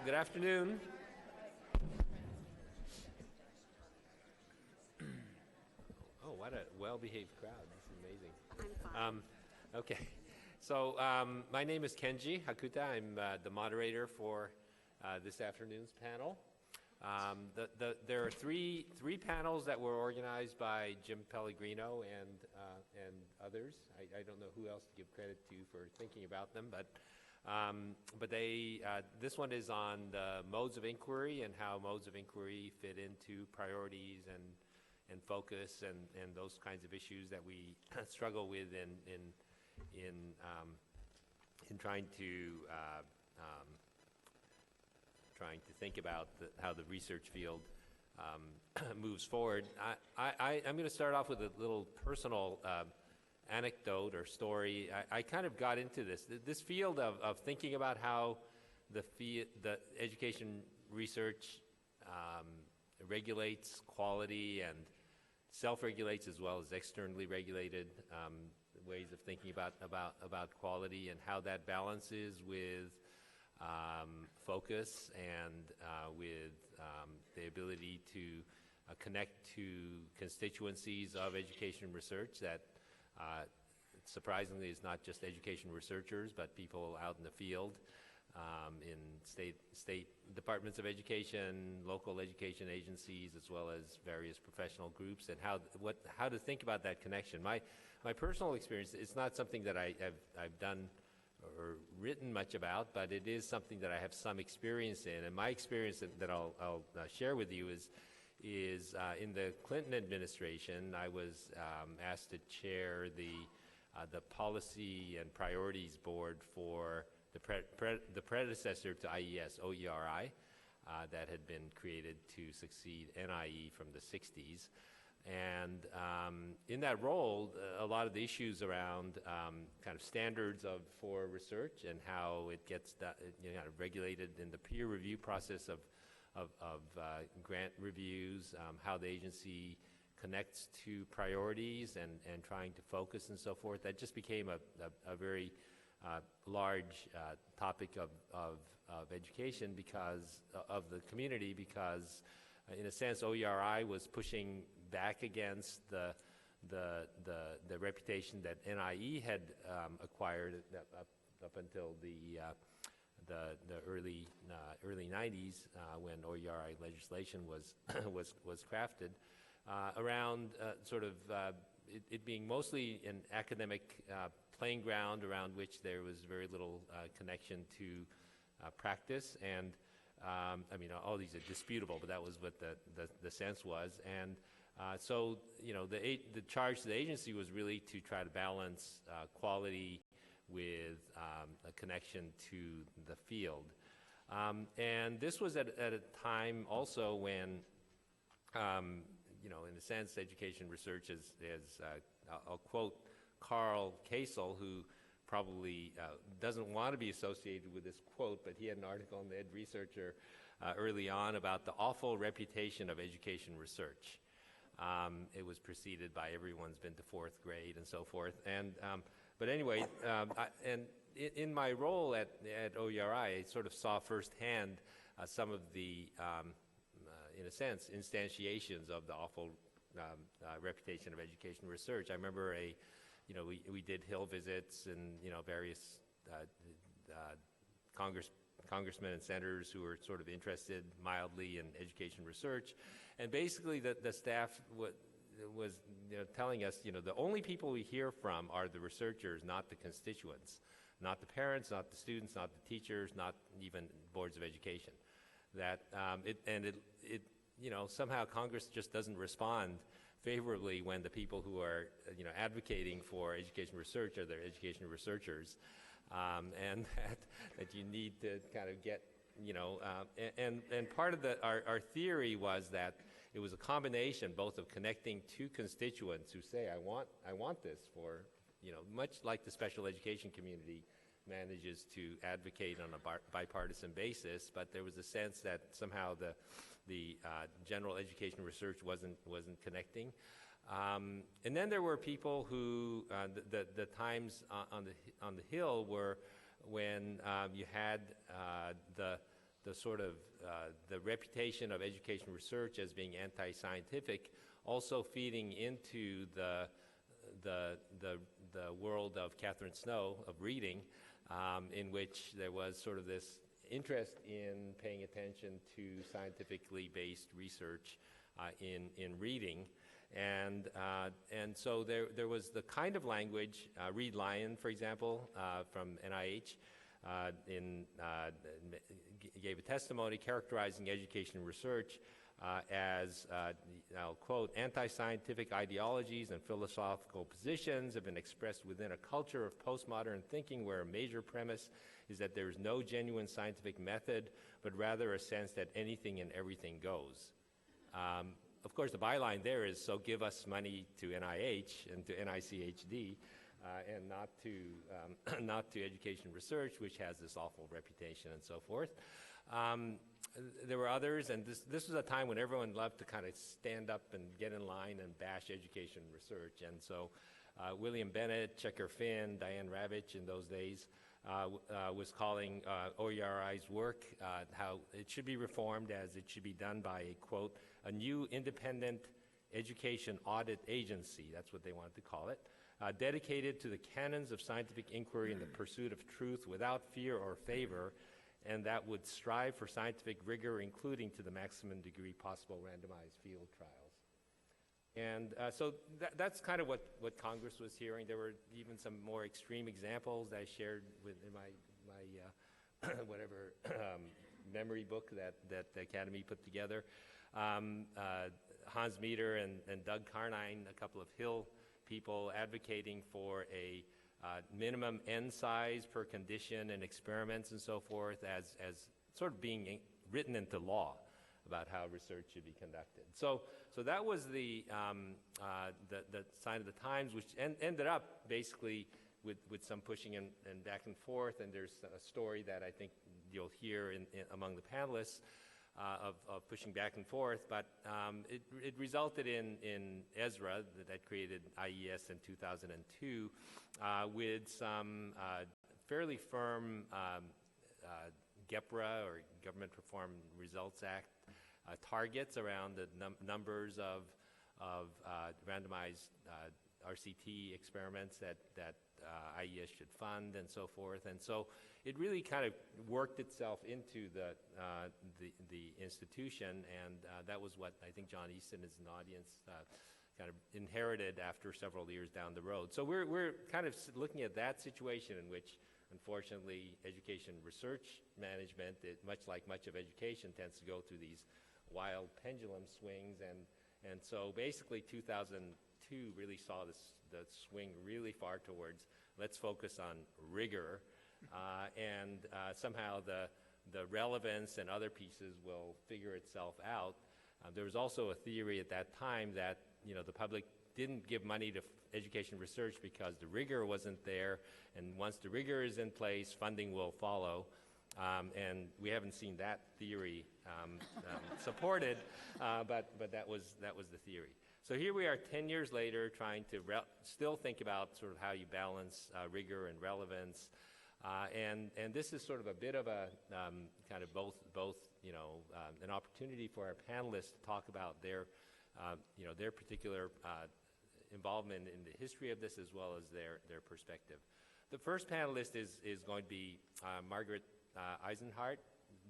Good afternoon. Oh, what a well-behaved crowd. This is amazing. I'm fine. Okay, so my name is Kenji Hakuta. I'm the moderator for this afternoon's panel. There are three panels that were organized by Jim Pellegrino and others. I don't know who else to give credit to for thinking about them, but this one is on the modes of inquiry and how modes of inquiry fit into priorities and focus and those kinds of issues that we struggle with in trying to think about how the research field moves forward. I'm going to start off with a little personal anecdote or story. I kind of got into this field of thinking about how the education research regulates quality and self-regulates as well as externally regulated ways of thinking about quality, and how that balances with focus and with the ability to connect to constituencies of education research that surprisingly is not just education researchers, but people out in the field, in state departments of education, local education agencies, as well as various professional groups, and how to think about that connection. My personal experience, it's not something that I've done or written much about, but it is something that I have some experience in. And my experience that I'll share with you is in the Clinton administration, I was asked to chair the Policy and Priorities Board for the predecessor to IES, OERI, that had been created to succeed NIE from the 60s. And in that role, a lot of the issues around kind of standards for research and how it gets regulated in the peer review process of grant reviews, how the agency connects to priorities and trying to focus and so forth. That just became a very large topic of education because of the community, because in a sense OERI was pushing back against the reputation that NIE had acquired up until the early 90s when OERI legislation was crafted around it being mostly an academic playing ground around which there was very little connection to practice. And I mean, all these are disputable, but that was what the sense was. And so, the charge to the agency was really to try to balance quality with a connection to the field. And this was at a time also when, in a sense, education research is I'll quote Carl Kasel, who probably doesn't want to be associated with this quote, but he had an article in the Ed Researcher early on about the awful reputation of education research. It was preceded by everyone's been to fourth grade and so forth. And but anyway, in my role at OERI, I sort of saw firsthand some of the, in a sense, instantiations of the awful reputation of education research. I remember we did Hill visits and various congressmen and senators who were sort of interested mildly in education research, and basically the staff was telling us, the only people we hear from are the researchers, not the constituents, not the parents, not the students, not the teachers, not even boards of education. That somehow Congress just doesn't respond favorably when the people who are advocating for education research are their education researchers, and that you need to kind of get and part of our theory was that it was a combination both of connecting to constituents who say I want this for much like the special education community manages to advocate on a bipartisan basis, but there was a sense that somehow the general education research wasn't connecting. And then there were people who the times on the Hill were when you had the sort of the reputation of education research as being anti-scientific also feeding into the world of Catherine Snow of reading, in which there was sort of this interest in paying attention to scientifically based research in reading. And so there was the kind of language, Reed Lyon, for example, from NIH, gave a testimony characterizing education research as, I'll quote, anti-scientific ideologies and philosophical positions have been expressed within a culture of postmodern thinking where a major premise is that there is no genuine scientific method, but rather a sense that anything and everything goes. Of course, the byline there is, so give us money to NIH and to NICHD, and not to education research, which has this awful reputation and so forth. There were others, and this was a time when everyone loved to kind of stand up and get in line and bash education research. And so William Bennett, Checker Finn, Diane Ravitch in those days was calling OERI's work how it should be reformed as it should be done by a, quote, a new independent education audit agency, that's what they wanted to call it, dedicated to the canons of scientific inquiry in the pursuit of truth without fear or favor, and that would strive for scientific rigor, including to the maximum degree possible randomized field trials. And so that's kind of what Congress was hearing. There were even some more extreme examples that I shared in my whatever memory book that the Academy put together. Hans Meter and Doug Carnine, a couple of Hill people, advocating for a minimum n size per condition and experiments and so forth as sort of being written into law about how research should be conducted. So that was the sign of the times, which ended up basically with some pushing and back and forth. And there's a story that I think you'll hear among the panelists of pushing back and forth, but it resulted in Ezra that created IES in 2002 with some fairly firm GEPRA, or Government Reform Results Act, targets around the numbers of randomized RCT experiments that IES should fund and so forth. And so it really kind of worked itself into the institution, and that was what I think John Easton is an audience kind of inherited after several years down the road. So we're kind of looking at that situation in which, unfortunately, education research management, much like much of education, tends to go through these wild pendulum swings, and so basically 2002 really saw the swing really far towards let's focus on rigor, and somehow the relevance and other pieces will figure itself out. There was also a theory at that time that the public didn't give money to education research because the rigor wasn't there, and once the rigor is in place, funding will follow. And we haven't seen that theory supported, but that was the theory. So here we are 10 years later trying to still think about sort of how you balance rigor and relevance. And this is sort of a bit of a kind of both an opportunity for our panelists to talk about their particular involvement in the history of this, as well as their perspective. The first panelist is going to be Margaret Eisenhart.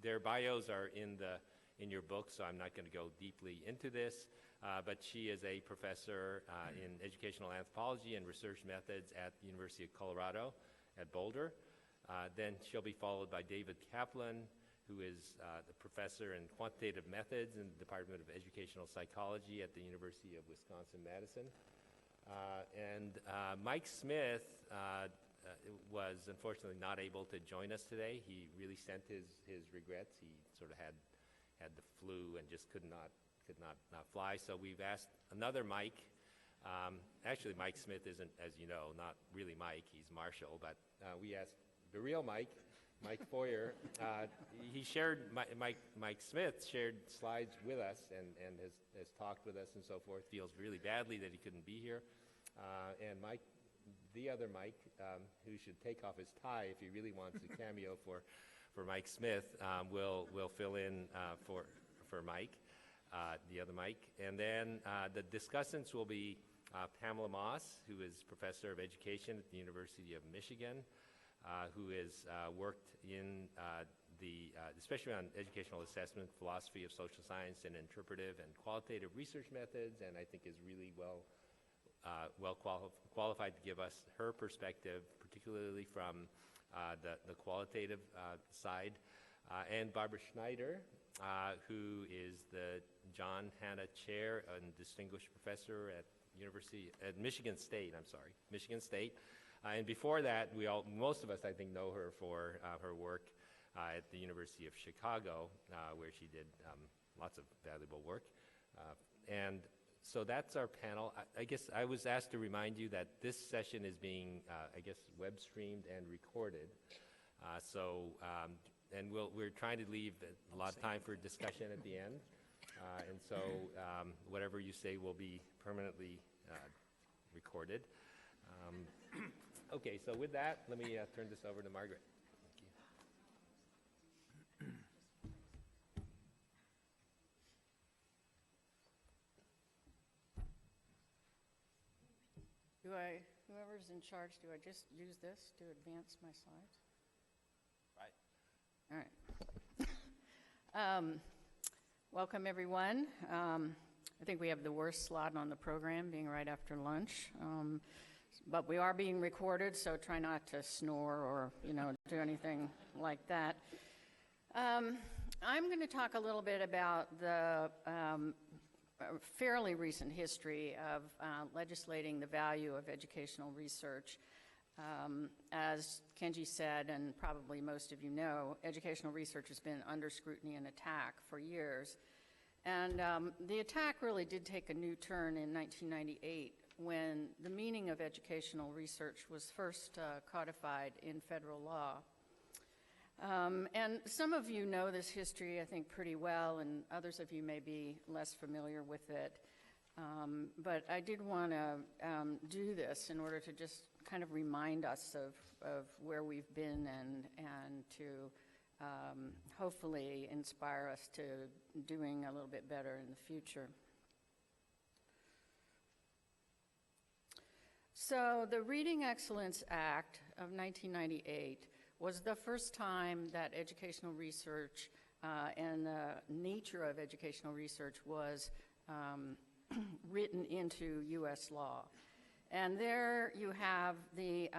Their bios are in your book, so I'm not going to go deeply into this. But she is a professor in educational anthropology and research methods at the University of Colorado at Boulder. Then she'll be followed by David Kaplan, who is the professor in quantitative methods in the Department of Educational Psychology at the University of Wisconsin-Madison. And Mike Smith was unfortunately not able to join us today. He really sent his regrets. He sort of had the flu and just could not fly. So we've asked another Mike. Actually, Mike Smith isn't, as you know, not really Mike. He's Marshall. But we asked the real Mike Foyer. He shared, Mike Smith shared slides with us and has talked with us and so forth. Feels really badly that he couldn't be here. And the other Mike, who should take off his tie if he really wants a cameo for Mike Smith, will fill in for Mike, the other Mike. And then the discussants will be Pamela Moss, who is Professor of Education at the University of Michigan, who has worked in especially on educational assessment, philosophy of social science, and interpretive and qualitative research methods, and I think is really qualified to give us her perspective, particularly from the qualitative side. And Barbara Schneider, who is the John Hanna Chair and Distinguished Professor at Michigan State. Michigan State. And before that, most of us, I think, know her for her work at the University of Chicago, where she did lots of valuable work. And so that's our panel. I guess I was asked to remind you that this session is being, web streamed and recorded. And we're trying to leave a lot of time for discussion at the end. And so whatever you say will be permanently recorded. Okay, so with that, let me turn this over to Margaret. Whoever's in charge, do I just use this to advance my slides? Right. All right. Welcome, everyone. I think we have the worst slot on the program, being right after lunch. But we are being recorded, so try not to snore or, do anything like that. I'm going to talk a little bit about the fairly recent history of legislating the value of educational research. As Kenji said, and probably most of you know, educational research has been under scrutiny and attack for years. And the attack really did take a new turn in 1998 when the meaning of educational research was first codified in federal law. And some of you know this history, I think, pretty well, and others of you may be less familiar with it. But I did want to do this in order to just kind of remind us of where we've been and to hopefully inspire us to doing a little bit better in the future. So the Reading Excellence Act of 1998 was the first time that educational research and the nature of educational research was written into U.S. law. And there you have the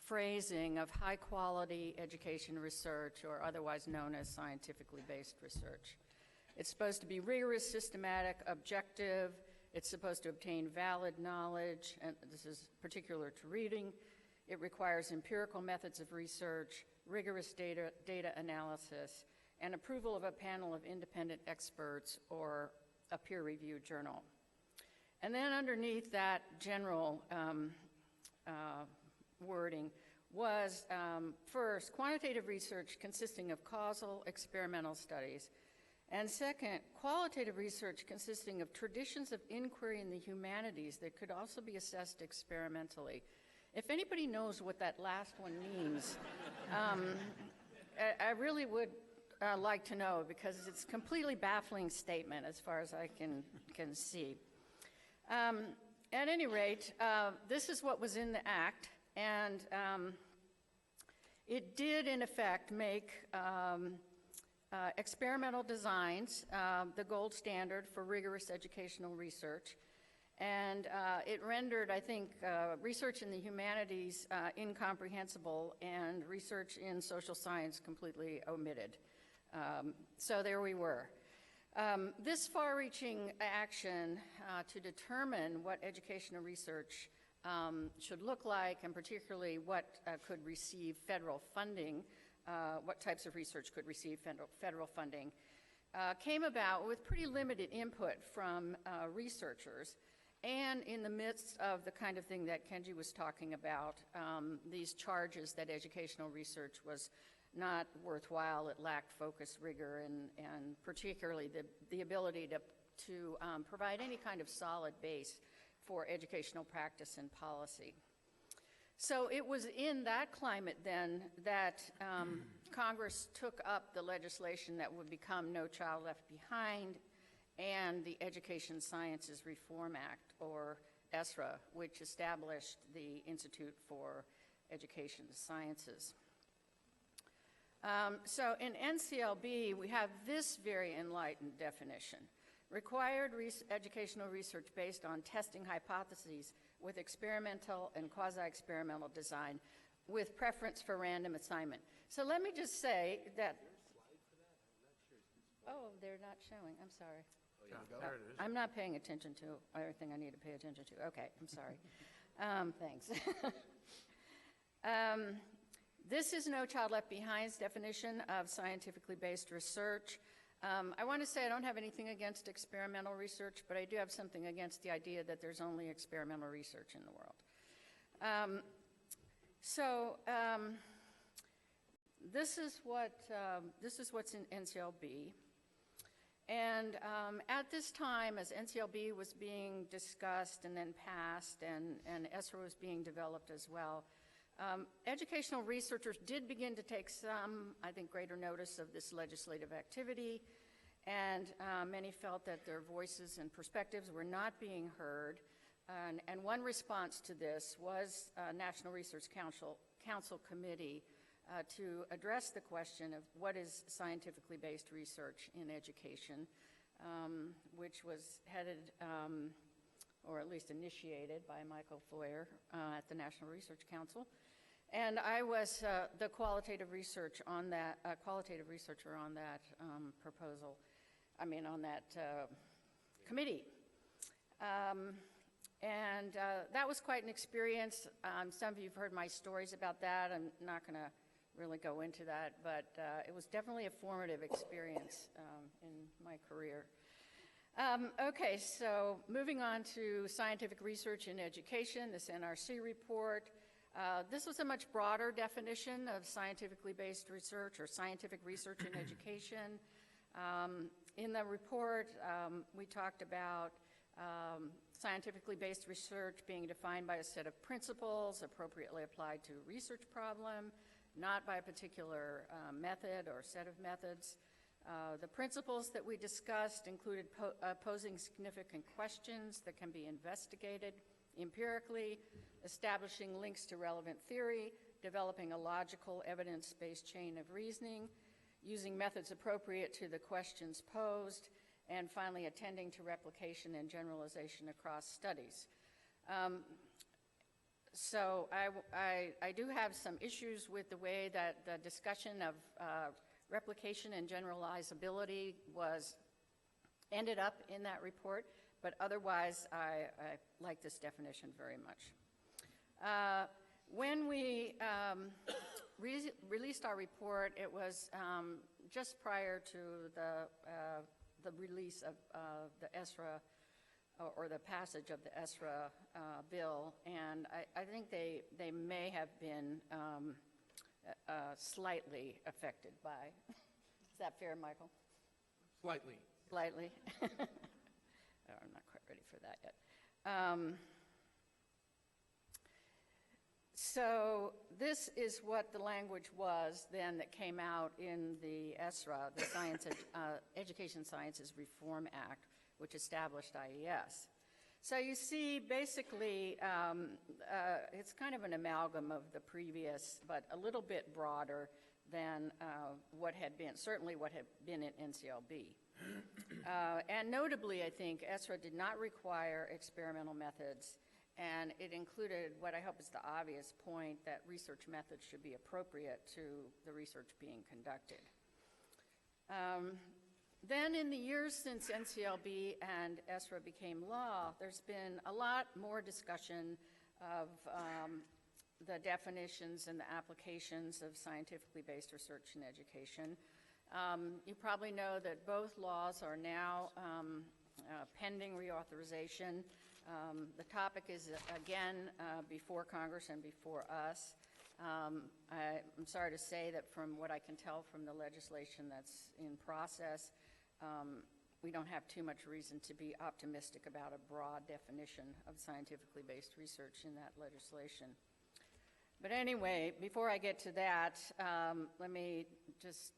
phrasing of high-quality education research, or otherwise known as scientifically based research. It's supposed to be rigorous, systematic, objective. It's supposed to obtain valid knowledge, and this is particular to reading. It requires empirical methods of research, rigorous data analysis, and approval of a panel of independent experts or a peer-reviewed journal. And then underneath that general wording was first, quantitative research consisting of causal experimental studies, and second, qualitative research consisting of traditions of inquiry in the humanities that could also be assessed experimentally. If anybody knows what that last one means, I really would like to know, because it's a completely baffling statement as far as I can see. At any rate, this is what was in the act, and it did, in effect, make experimental designs the gold standard for rigorous educational research. And it rendered, I think, research in the humanities incomprehensible and research in social science completely omitted. So there we were. This far-reaching action to determine what educational research should look like, and particularly what could receive federal funding, what types of research could receive federal funding, came about with pretty limited input from researchers, and in the midst of the kind of thing that Kenji was talking about, these charges that educational research was not worthwhile, it lacked focus, rigor, and particularly the ability to provide any kind of solid base for educational practice and policy. So it was in that climate then that Congress took up the legislation that would become No Child Left Behind and the Education Sciences Reform Act, or ESRA, which established the Institute for Education Sciences. So in NCLB, we have this very enlightened definition. Required educational research based on testing hypotheses with experimental and quasi-experimental design with preference for random assignment. So let me just say that... Oh, they're not showing. I'm sorry. There it is. I'm not paying attention to everything I need to pay attention to. Okay, I'm sorry. Thanks. This is No Child Left Behind's definition of scientifically based research. I want to say I don't have anything against experimental research, but I do have something against the idea that there's only experimental research in the world. This is what's in NCLB. And at this time, as NCLB was being discussed and then passed, and ESRA was being developed as well, educational researchers did begin to take some, I think, greater notice of this legislative activity, and many felt that their voices and perspectives were not being heard. And one response to this was National Research Council Committee to address the question of what is scientifically based research in education, which was headed, or at least initiated, by Michael Foyer at the National Research Council. And I was the qualitative researcher on that proposal, on that committee. And that was quite an experience. Some of you have heard my stories about that. I'm not going to really go into that, but it was definitely a formative experience in my career. Okay, so moving on to scientific research in education, this NRC report. This was a much broader definition of scientifically based research or scientific research in education. In the report, we talked about scientifically based research being defined by a set of principles appropriately applied to a research problem, not by a particular method or set of methods. The principles that we discussed included posing significant questions that can be investigated empirically, establishing links to relevant theory, developing a logical evidence-based chain of reasoning, using methods appropriate to the questions posed, and finally attending to replication and generalization across studies. So I do have some issues with the way that the discussion of replication and generalizability ended up in that report, but otherwise I like this definition very much. When we released our report, it was just prior to the release of the ESRA, or the passage of the ESRA bill, and I think they may have been slightly affected by. Is that fair, Michael? Slightly. Slightly. Oh, I'm not quite ready for that yet. So this is what the language was then that came out in the ESRA, the Education Sciences Reform Act, which established IES. So you see, basically, it's kind of an amalgam of the previous, but a little bit broader than certainly what had been in NCLB. And notably, I think, ESRA did not require experimental methods, and it included what I hope is the obvious point, that research methods should be appropriate to the research being conducted. Then in the years since NCLB and ESRA became law, there's been a lot more discussion of the definitions and the applications of scientifically based research in education. You probably know that both laws are now pending reauthorization. The topic is, again, before Congress and before us. I'm sorry to say that from what I can tell from the legislation that's in process, we don't have too much reason to be optimistic about a broad definition of scientifically based research in that legislation. But anyway, before I get to that, let me just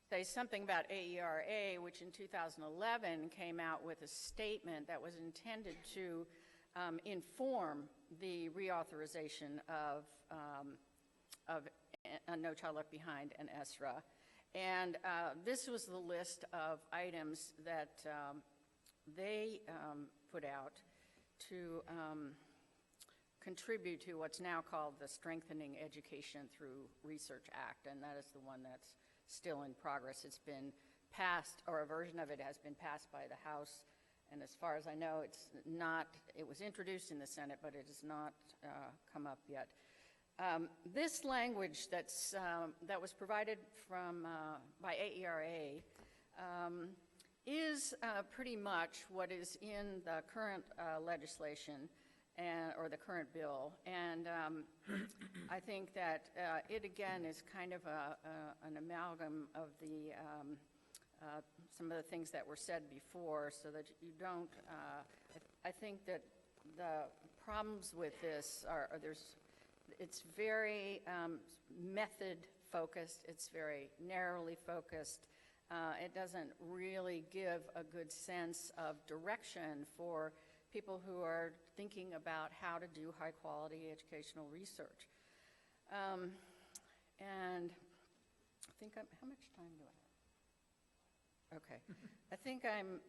say something about AERA, which in 2011 came out with a statement that was intended to inform the reauthorization of No Child Left Behind and ESRA. And this was the list of items that they put out to contribute to what's now called the Strengthening Education Through Research Act, and that is the one that's still in progress. It's been passed, or a version of it has been passed by the House, and as far as I know, it's not, it was introduced in the Senate, but it has not come up yet. This language that's, that was provided from, by AERA is pretty much what is in the current legislation or the current bill, and I think that it again is kind of an amalgam of the some of the things that were said before, so that you don't. I think that the problems with this are it's very method focused. It's very narrowly focused. It doesn't really give a good sense of direction for people who are thinking about how to do high quality educational research. And I think how much time do I have? Okay. I think I'm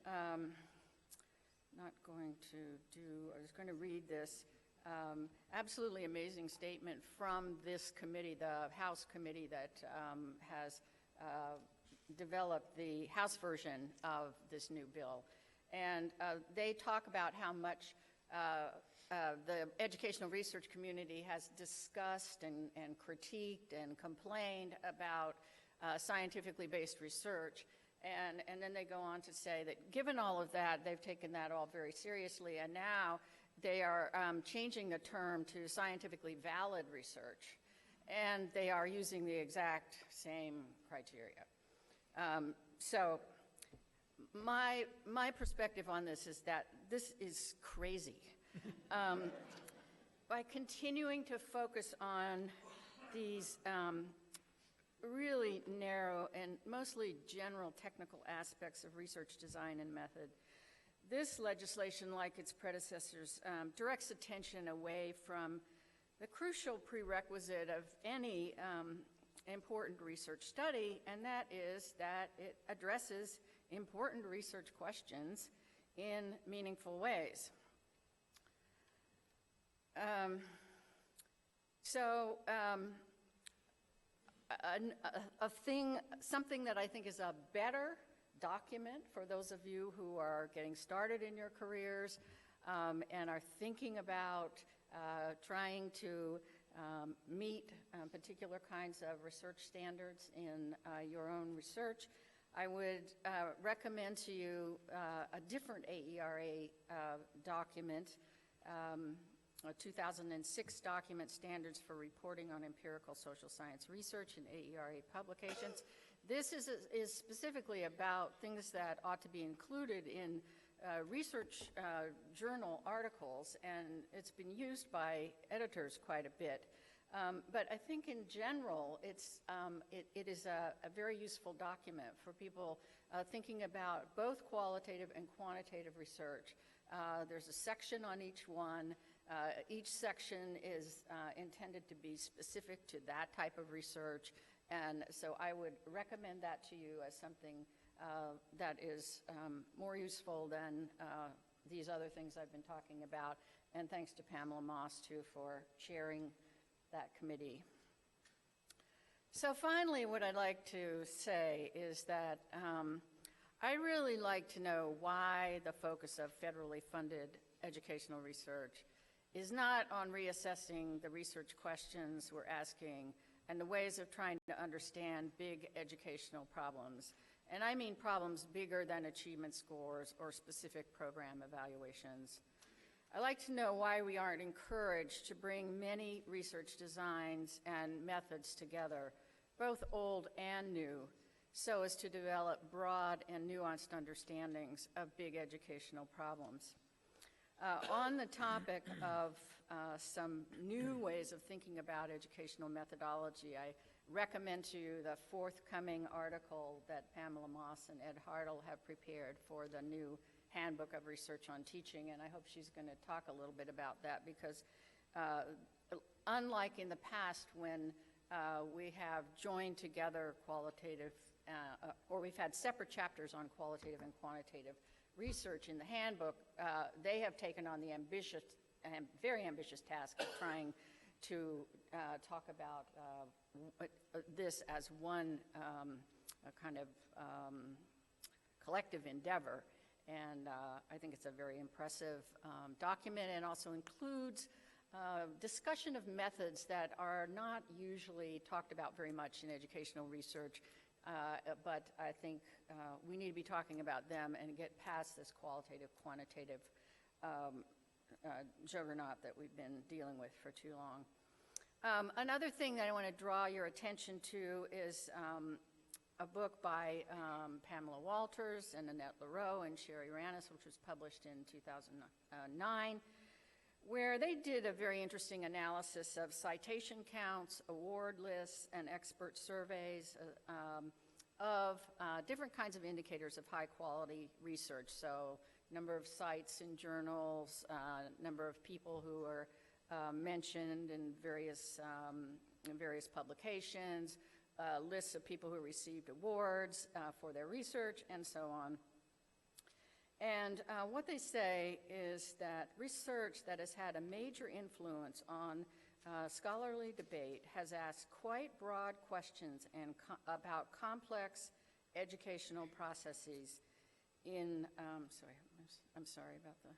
not going to do, I was going to read this absolutely amazing statement from this committee, the House committee that has developed the House version of this new bill. And they talk about how much the educational research community has discussed and critiqued and complained about scientifically based research. And then they go on to say that given all of that, they've taken that all very seriously, and now they are changing the term to scientifically valid research, and they are using the exact same criteria. So my perspective on this is that this is crazy. By continuing to focus on these really narrow and mostly general technical aspects of research design and method, this legislation, like its predecessors, directs attention away from the crucial prerequisite of any important research study, and that is that it addresses important research questions in meaningful ways. Something that I think is a better document for those of you who are getting started in your careers and are thinking about trying to meet particular kinds of research standards in your own research, I would recommend to you a different AERA document, a 2006 document, Standards for Reporting on Empirical Social Science Research in AERA Publications. This is specifically about things that ought to be included in research journal articles, and it's been used by editors quite a bit. But I think in general, it is a very useful document for people thinking about both qualitative and quantitative research. There's a section on each one. Each section is intended to be specific to that type of research, and so I would recommend that to you as something that is more useful than these other things I've been talking about, and thanks to Pamela Moss, too, for chairing that committee. So finally, what I'd like to say is that I really like to know why the focus of federally funded educational research is not on reassessing the research questions we're asking and the ways of trying to understand big educational problems. And I mean problems bigger than achievement scores or specific program evaluations. I'd like to know why we aren't encouraged to bring many research designs and methods together, both old and new, so as to develop broad and nuanced understandings of big educational problems. on the topic of some new ways of thinking about educational methodology. I recommend to you the forthcoming article that Pamela Moss and Ed Hartle have prepared for the new Handbook of Research on Teaching, and I hope she's going to talk a little bit about that, because unlike in the past when we have joined together qualitative, or we've had separate chapters on qualitative and quantitative research in the handbook, they have taken on the ambitious and very ambitious task of trying to talk about this as one kind of collective endeavor. And I think it's a very impressive document, and also includes discussion of methods that are not usually talked about very much in educational research, but I think we need to be talking about them and get past this qualitative, quantitative juggernaut that we've been dealing with for too long. Another thing that I want to draw your attention to is a book by Pamela Walters and Annette Leroux and Sherry Rannis, which was published in 2009, where they did a very interesting analysis of citation counts, award lists, and expert surveys of different kinds of indicators of high-quality research. So number of cites in journals, number of people who are mentioned in various publications, lists of people who received awards for their research, and so on. And what they say is that research that has had a major influence on scholarly debate has asked quite broad questions about complex educational processes in, I'm sorry about the,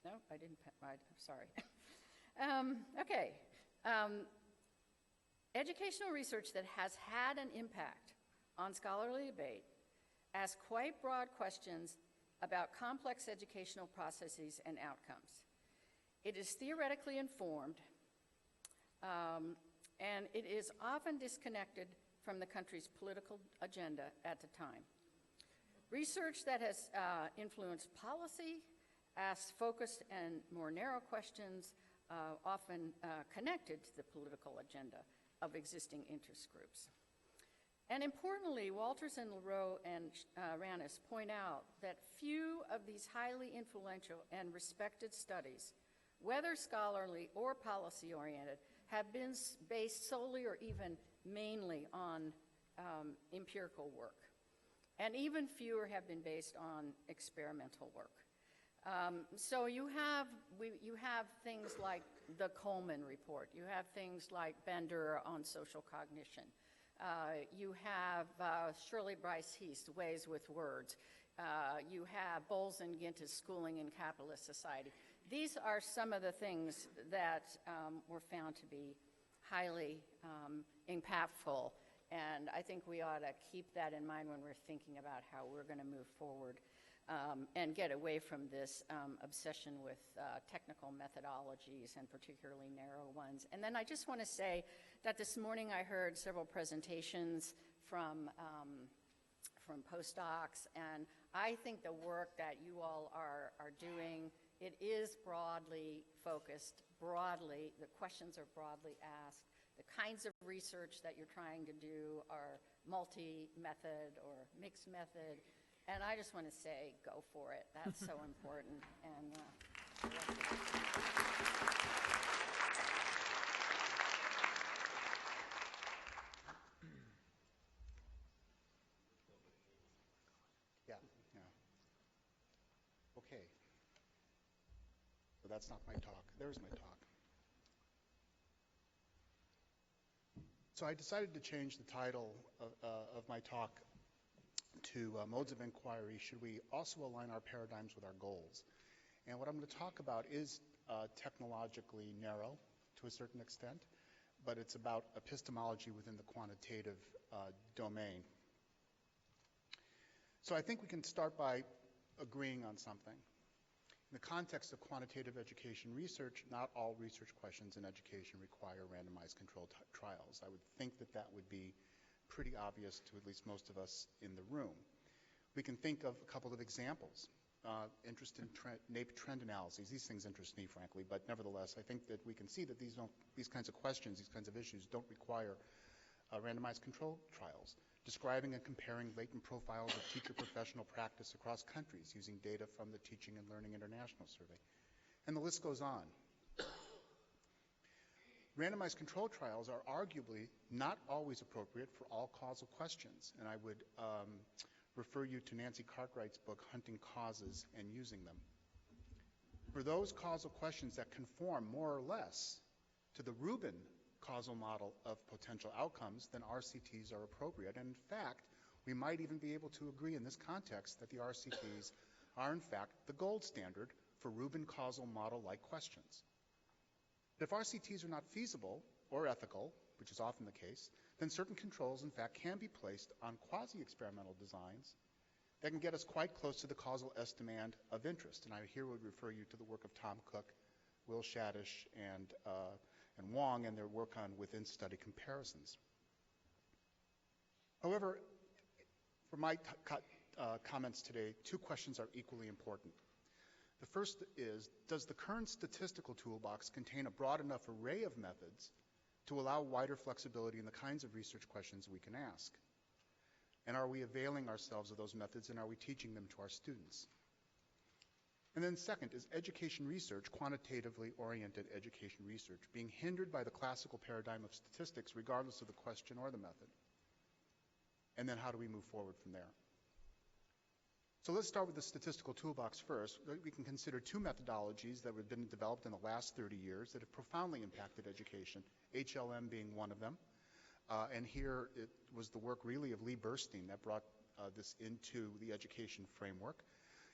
no, I didn't, sorry. Okay. Educational research that has had an impact on scholarly debate asks quite broad questions about complex educational processes and outcomes. It is theoretically informed, and it is often disconnected from the country's political agenda at the time. Research that has influenced policy asks focused and more narrow questions, often connected to the political agenda of existing interest groups. And importantly, Walters and Leroux and Rannis point out that few of these highly influential and respected studies, whether scholarly or policy-oriented, have been based solely or even mainly on empirical work. And even fewer have been based on experimental work. So you have things like the Coleman Report. You have things like Bender on social cognition. You have Shirley Bryce Heast, Ways with Words. You have Bowles and Gintis, Schooling in Capitalist Society. These are some of the things that were found to be highly impactful, and I think we ought to keep that in mind when we're thinking about how we're going to move forward and get away from this obsession with technical methodologies, and particularly narrow ones. And then I just want to say that this morning I heard several presentations from postdocs, and I think the work that you all are doing, it is broadly focused, the questions are broadly asked. The kinds of research that you're trying to do are multi-method or mixed method. And I just want to say, go for it. That's so important. And yeah. Okay. So that's not my talk. There's my talk. So I decided to change the title of my talk to Modes of Inquiry. Should we also align our paradigms with our goals? And what I'm going to talk about is technologically narrow to a certain extent, but it's about epistemology within the quantitative domain. So I think we can start by agreeing on something. In the context of quantitative education research, not all research questions in education require randomized controlled trials. I would think that that would be pretty obvious to at least most of us in the room. We can think of a couple of examples. interest in NAEP trend analyses. These things interest me, frankly, but nevertheless, I think that we can see that these kinds of questions, these kinds of issues don't require randomized control trials. Describing and comparing latent profiles of teacher professional practice across countries using data from the Teaching and Learning International Survey. And the list goes on. Randomized control trials are arguably not always appropriate for all causal questions, and I would refer you to Nancy Cartwright's book, Hunting Causes and Using Them. For those causal questions that conform more or less to the Rubin causal model of potential outcomes, then RCTs are appropriate. And in fact, we might even be able to agree in this context that the RCTs are in fact the gold standard for Rubin causal model-like questions. But if RCTs are not feasible or ethical, which is often the case, then certain controls, in fact, can be placed on quasi-experimental designs that can get us quite close to the causal estimand of interest. And I here would refer you to the work of Tom Cook, Will Shadish, and Wong, and their work on within-study comparisons. However, for my comments today, two questions are equally important. The first is, does the current statistical toolbox contain a broad enough array of methods to allow wider flexibility in the kinds of research questions we can ask? And are we availing ourselves of those methods, and are we teaching them to our students? And then second, is education research, quantitatively oriented education research, being hindered by the classical paradigm of statistics regardless of the question or the method? And then how do we move forward from there? So let's start with the statistical toolbox first. We can consider two methodologies that have been developed in the last 30 years that have profoundly impacted education, HLM being one of them. And here it was the work really of Lee Burstein that brought this into the education framework.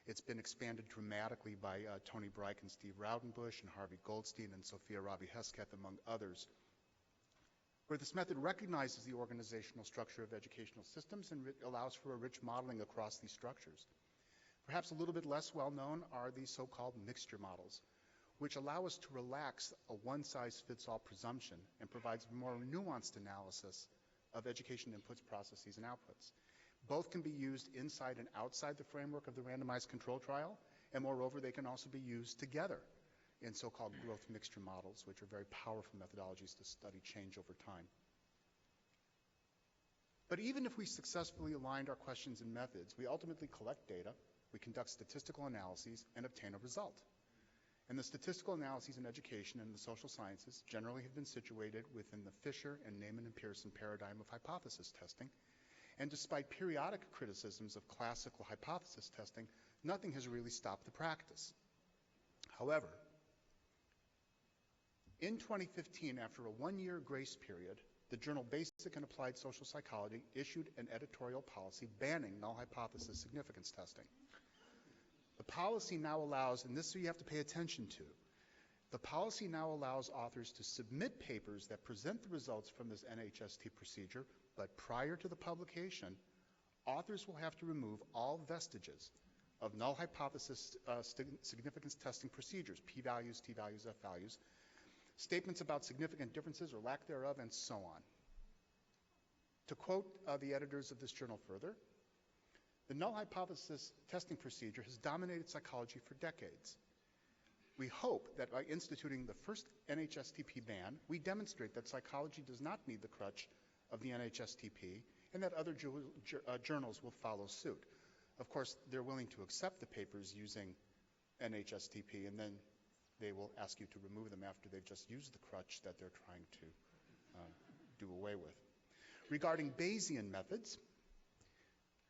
It's been expanded dramatically by Tony Breik and Steve Raudenbush and Harvey Goldstein and Sophia Rabi-Hesketh, among others, where this method recognizes the organizational structure of educational systems and allows for a rich modeling across these structures. Perhaps a little bit less well known are the so-called mixture models, which allow us to relax a one-size-fits-all presumption and provides more nuanced analysis of education inputs, processes, and outputs. Both can be used inside and outside the framework of the randomized control trial, and moreover, they can also be used together in so-called growth mixture models, which are very powerful methodologies to study change over time. But even if we successfully aligned our questions and methods, we ultimately collect data, we conduct statistical analyses, and obtain a result. And the statistical analyses in education and the social sciences generally have been situated within the Fisher and Neyman and Pearson paradigm of hypothesis testing. And despite periodic criticisms of classical hypothesis testing, nothing has really stopped the practice. However, in 2015, after a one-year grace period, the journal Basic and Applied Social Psychology issued an editorial policy banning null hypothesis significance testing. The policy now allows, and this you have to pay attention to, the policy now allows authors to submit papers that present the results from this NHST procedure, but prior to the publication, authors will have to remove all vestiges of null hypothesis significance testing procedures, p-values, t-values, f-values, statements about significant differences or lack thereof, and so on. To quote the editors of this journal further, the null hypothesis testing procedure has dominated psychology for decades. We hope that by instituting the first NHSTP ban, we demonstrate that psychology does not need the crutch of the NHSTP and that other journals will follow suit. Of course, they're willing to accept the papers using NHSTP, and then they will ask you to remove them after they've just used the crutch that they're trying to do away with. Regarding Bayesian methods,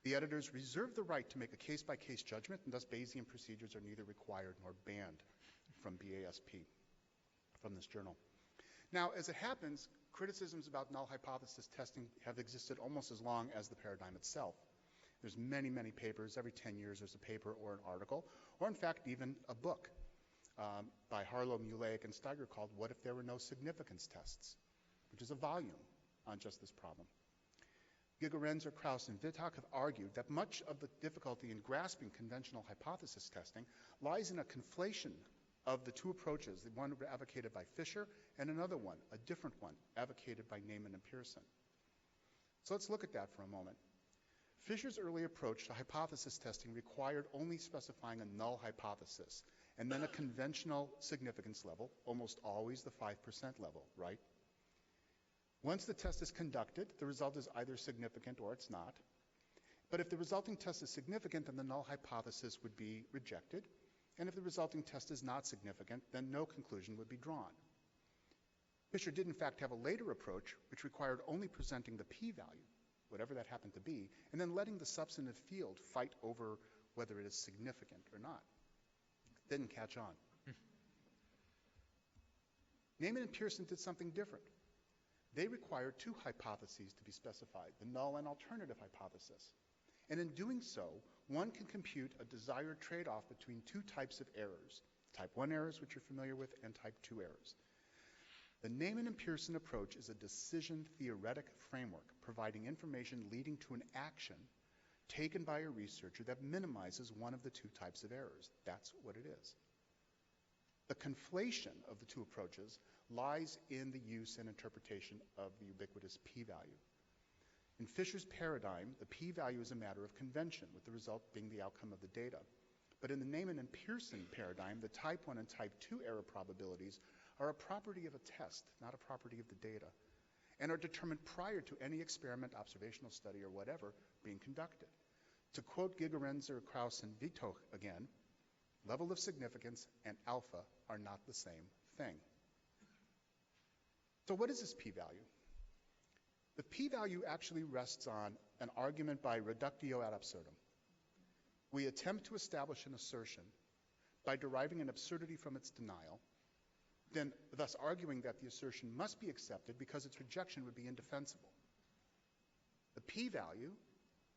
the editors reserve the right to make a case-by-case judgment, and thus Bayesian procedures are neither required nor banned from BASP, from this journal. Now, as it happens, criticisms about null hypothesis testing have existed almost as long as the paradigm itself. There's many, many papers. Every 10 years there's a paper or an article, or in fact even a book by Harlow, Mulaic, and Steiger called What If There Were No Significance Tests?, which is a volume on just this problem. Gigerenzer, Krauss, and Witthock have argued that much of the difficulty in grasping conventional hypothesis testing lies in a conflation of the two approaches, the one advocated by Fisher and another one, a different one, advocated by Neyman and Pearson. So let's look at that for a moment. Fisher's early approach to hypothesis testing required only specifying a null hypothesis and then a conventional significance level, almost always the 5% level, right? Once the test is conducted, the result is either significant or it's not. But if the resulting test is significant, then the null hypothesis would be rejected. And if the resulting test is not significant, then no conclusion would be drawn. Fisher did in fact have a later approach which required only presenting the p-value, whatever that happened to be, and then letting the substantive field fight over whether it is significant or not. Didn't catch on. Neyman and Pearson did something different. They required two hypotheses to be specified, the null and alternative hypothesis. And in doing so, one can compute a desired trade-off between two types of errors, type 1 errors, which you're familiar with, and type 2 errors. The Neyman and Pearson approach is a decision-theoretic framework providing information leading to an action taken by a researcher that minimizes one of the two types of errors. That's what it is. The conflation of the two approaches lies in the use and interpretation of the ubiquitous p-value. In Fisher's paradigm, the p-value is a matter of convention, with the result being the outcome of the data. But in the Neyman and Pearson paradigm, the type 1 and type 2 error probabilities are a property of a test, not a property of the data, and are determined prior to any experiment, observational study, or whatever being conducted. To quote Gigerenzer, Krauss, and Vito again, level of significance and alpha are not the same thing. So what is this p-value? The p-value actually rests on an argument by reductio ad absurdum. We attempt to establish an assertion by deriving an absurdity from its denial, then thus arguing that the assertion must be accepted because its rejection would be indefensible. The p-value,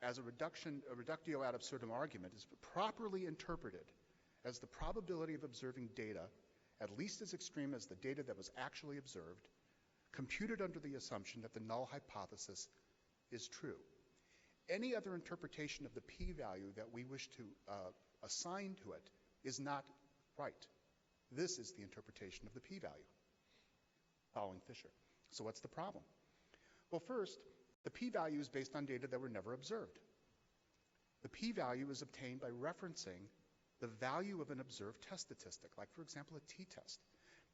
as a reductio ad absurdum argument, is properly interpreted as the probability of observing data, at least as extreme as the data that was actually observed, computed under the assumption that the null hypothesis is true. Any other interpretation of the p-value that we wish to assign to it is not right. This is the interpretation of the p-value, following Fisher. So what's the problem? Well, first, the p-value is based on data that were never observed. The p-value is obtained by referencing the value of an observed test statistic, like, for example, a t-test,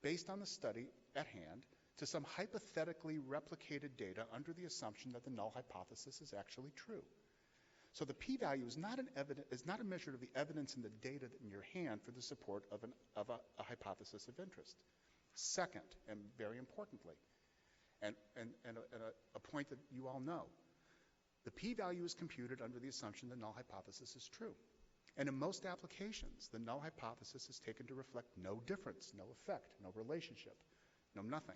based on the study at hand to some hypothetically replicated data under the assumption that the null hypothesis is actually true. So the p-value is not a measure of the evidence in the data in your hand for the support of a hypothesis of interest. Second, and very importantly, and a point that you all know, the p-value is computed under the assumption the null hypothesis is true. And in most applications, the null hypothesis is taken to reflect no difference, no effect, no relationship, no nothing.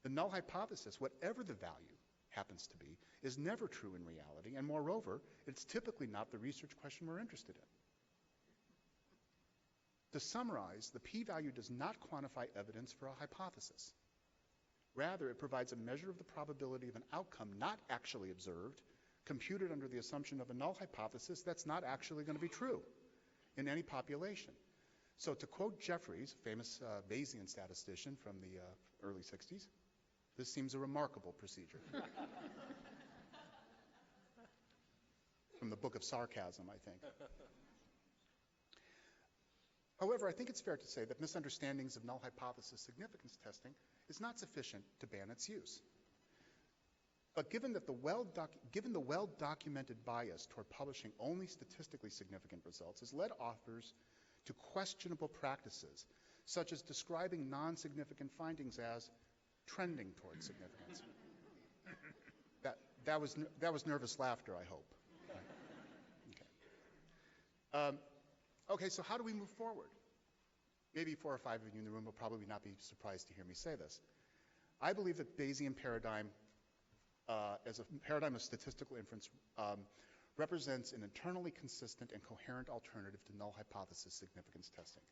The null hypothesis, whatever the value happens to be, is never true in reality, and moreover, it's typically not the research question we're interested in. To summarize, the p-value does not quantify evidence for a hypothesis. Rather, it provides a measure of the probability of an outcome not actually observed, computed under the assumption of a null hypothesis that's not actually going to be true in any population. So to quote Jeffries, famous Bayesian statistician from the early 60s, this seems a remarkable procedure. From the Book of Sarcasm, I think. However, I think it's fair to say that misunderstandings of null hypothesis significance testing is not sufficient to ban its use. But given the well-documented bias toward publishing only statistically significant results has led authors to questionable practices, such as describing non-significant findings as trending towards significance. That was nervous laughter, I hope. Okay. Okay, so how do we move forward? Maybe 4 or 5 of you in the room will probably not be surprised to hear me say this. I believe that Bayesian paradigm, as a paradigm of statistical inference, represents an internally consistent and coherent alternative to null hypothesis significance testing.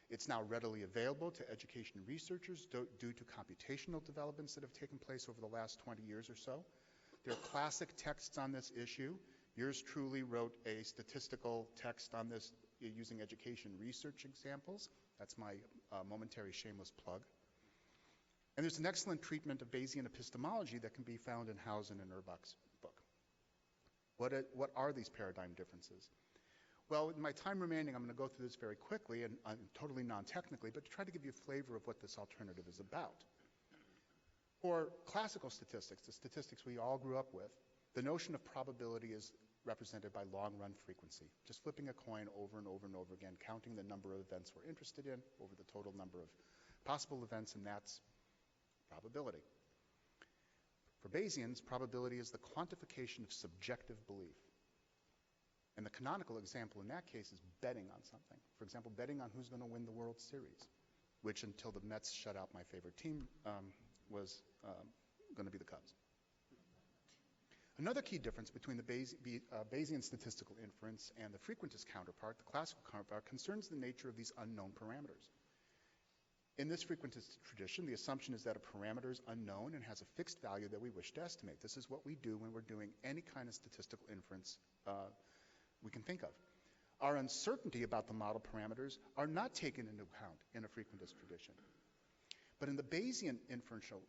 It's now readily available to education researchers due to computational developments that have taken place over the last 20 years or so. There are classic texts on this issue. Yours truly wrote a statistical text on this using education research examples. That's my momentary shameless plug. And there's an excellent treatment of Bayesian epistemology that can be found in Hausen and Urbach's book. What are these paradigm differences? Well, in my time remaining, I'm going to go through this very quickly and totally non-technically, but to try to give you a flavor of what this alternative is about. For classical statistics, the statistics we all grew up with, the notion of probability is represented by long-run frequency, just flipping a coin over and over and over again, counting the number of events we're interested in over the total number of possible events, and that's probability. For Bayesians, probability is the quantification of subjective belief. And the canonical example in that case is betting on something. For example, betting on who's going to win the World Series, which until the Mets shut out my favorite team was going to be the Cubs. Another key difference between the Bayesian statistical inference and the frequentist counterpart, the classical counterpart, concerns the nature of these unknown parameters. In this frequentist tradition, the assumption is that a parameter is unknown and has a fixed value that we wish to estimate. This is what we do when we're doing any kind of statistical inference we can think of. Our uncertainty about the model parameters are not taken into account in a frequentist tradition. But in the Bayesian inferential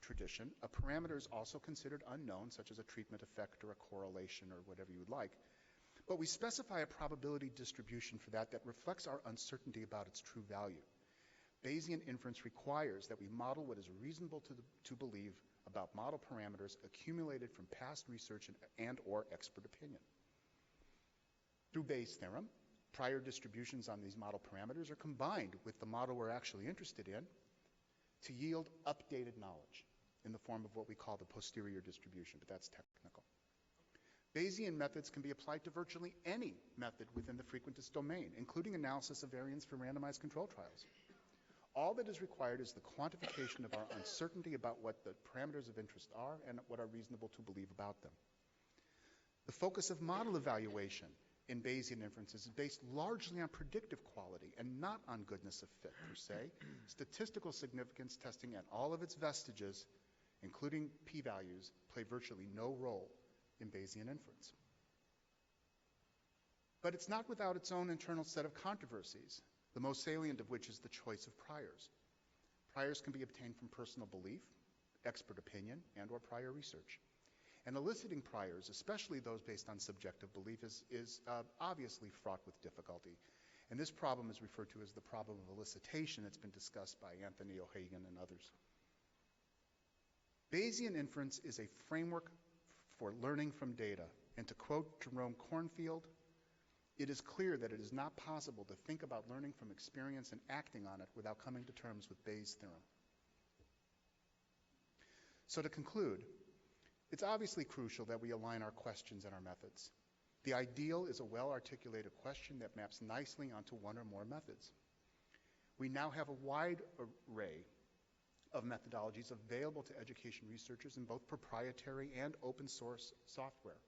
tradition, a parameter is also considered unknown, such as a treatment effect or a correlation or whatever you would like. But we specify a probability distribution for that reflects our uncertainty about its true value. Bayesian inference requires that we model what is reasonable to believe about model parameters accumulated from past research and or expert opinion. Through Bayes' theorem, prior distributions on these model parameters are combined with the model we're actually interested in to yield updated knowledge in the form of what we call the posterior distribution, but that's technical. Bayesian methods can be applied to virtually any method within the frequentist domain, including analysis of variance for randomized control trials. All that is required is the quantification of our uncertainty about what the parameters of interest are and what are reasonable to believe about them. The focus of model evaluation in Bayesian inferences is based largely on predictive quality and not on goodness of fit, per se. Statistical significance testing and all of its vestiges, including p-values, play virtually no role in Bayesian inference. But it's not without its own internal set of controversies, the most salient of which is the choice of priors. Priors can be obtained from personal belief, expert opinion, and or prior research. And eliciting priors, especially those based on subjective belief, is obviously fraught with difficulty. And this problem is referred to as the problem of elicitation. It's been discussed by Anthony O'Hagan and others. Bayesian inference is a framework for learning from data. And to quote Jerome Cornfield, it is clear that it is not possible to think about learning from experience and acting on it without coming to terms with Bayes' theorem. So to conclude, it's obviously crucial that we align our questions and our methods. The ideal is a well-articulated question that maps nicely onto one or more methods. We now have a wide array of methodologies available to education researchers in both proprietary and open source software.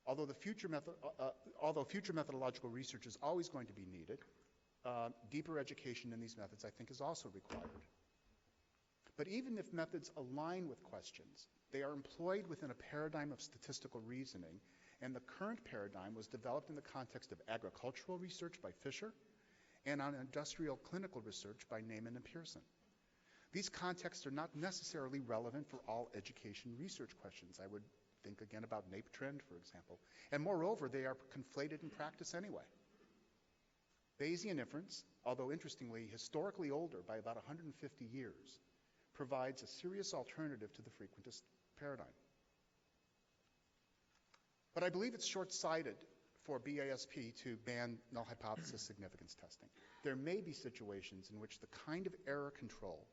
Although future methodological research is always going to be needed, deeper education in these methods, I think, is also required. But even if methods align with questions, they are employed within a paradigm of statistical reasoning, and the current paradigm was developed in the context of agricultural research by Fisher and on industrial clinical research by Neyman and Pearson. These contexts are not necessarily relevant for all education research questions. I would think again about NAEP trend, for example. And moreover, they are conflated in practice anyway. Bayesian inference, although interestingly historically older by about 150 years, provides a serious alternative to the frequentist paradigm. But I believe it's short-sighted for BASP to ban null hypothesis significance testing. There may be situations in which the kind of error control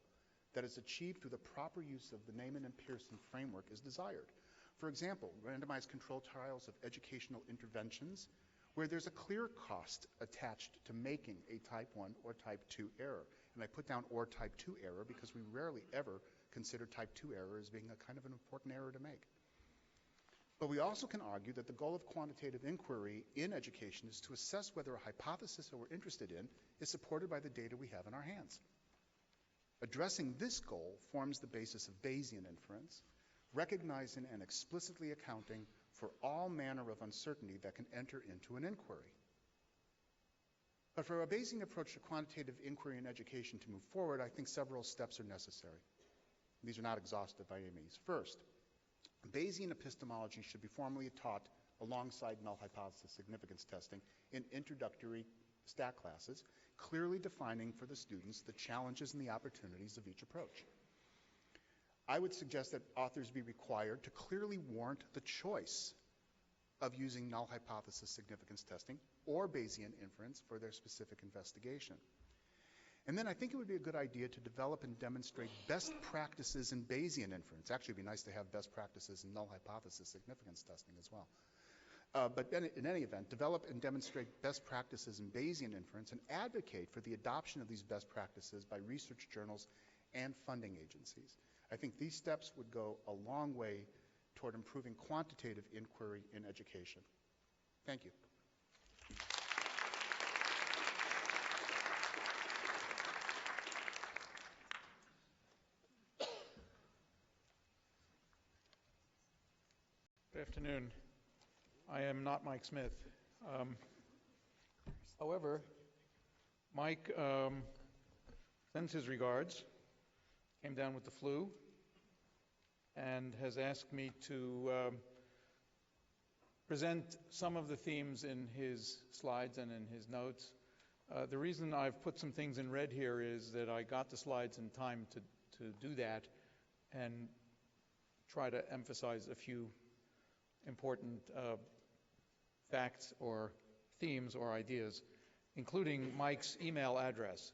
that is achieved through the proper use of the Neyman and Pearson framework is desired. For example, randomized control trials of educational interventions where there's a clear cost attached to making a type 1 or type 2 error. And I put down or type 2 error because we rarely ever consider type 2 error as being a kind of an important error to make. But we also can argue that the goal of quantitative inquiry in education is to assess whether a hypothesis that we're interested in is supported by the data we have in our hands. Addressing this goal forms the basis of Bayesian inference, recognizing and explicitly accounting for all manner of uncertainty that can enter into an inquiry. But for a Bayesian approach to quantitative inquiry in education to move forward, I think several steps are necessary. These are not exhaustive by any means. First, Bayesian epistemology should be formally taught alongside null hypothesis significance testing in introductory stat classes, clearly defining for the students the challenges and the opportunities of each approach. I would suggest that authors be required to clearly warrant the choice of using null hypothesis significance testing or Bayesian inference for their specific investigation. And then I think it would be a good idea to develop and demonstrate best practices in Bayesian inference. Actually, it'd be nice to have best practices in null hypothesis significance testing as well. But in any event, develop and demonstrate best practices in Bayesian inference and advocate for the adoption of these best practices by research journals and funding agencies. I think these steps would go a long way toward improving quantitative inquiry in education. Thank you. Good afternoon. I am not Mike Smith. However, Mike sends his regards, came down with the flu, and has asked me to present some of the themes in his slides and in his notes. The reason I've put some things in red here is that I got the slides in time to do that and try to emphasize a few important facts or themes or ideas, including Mike's email address.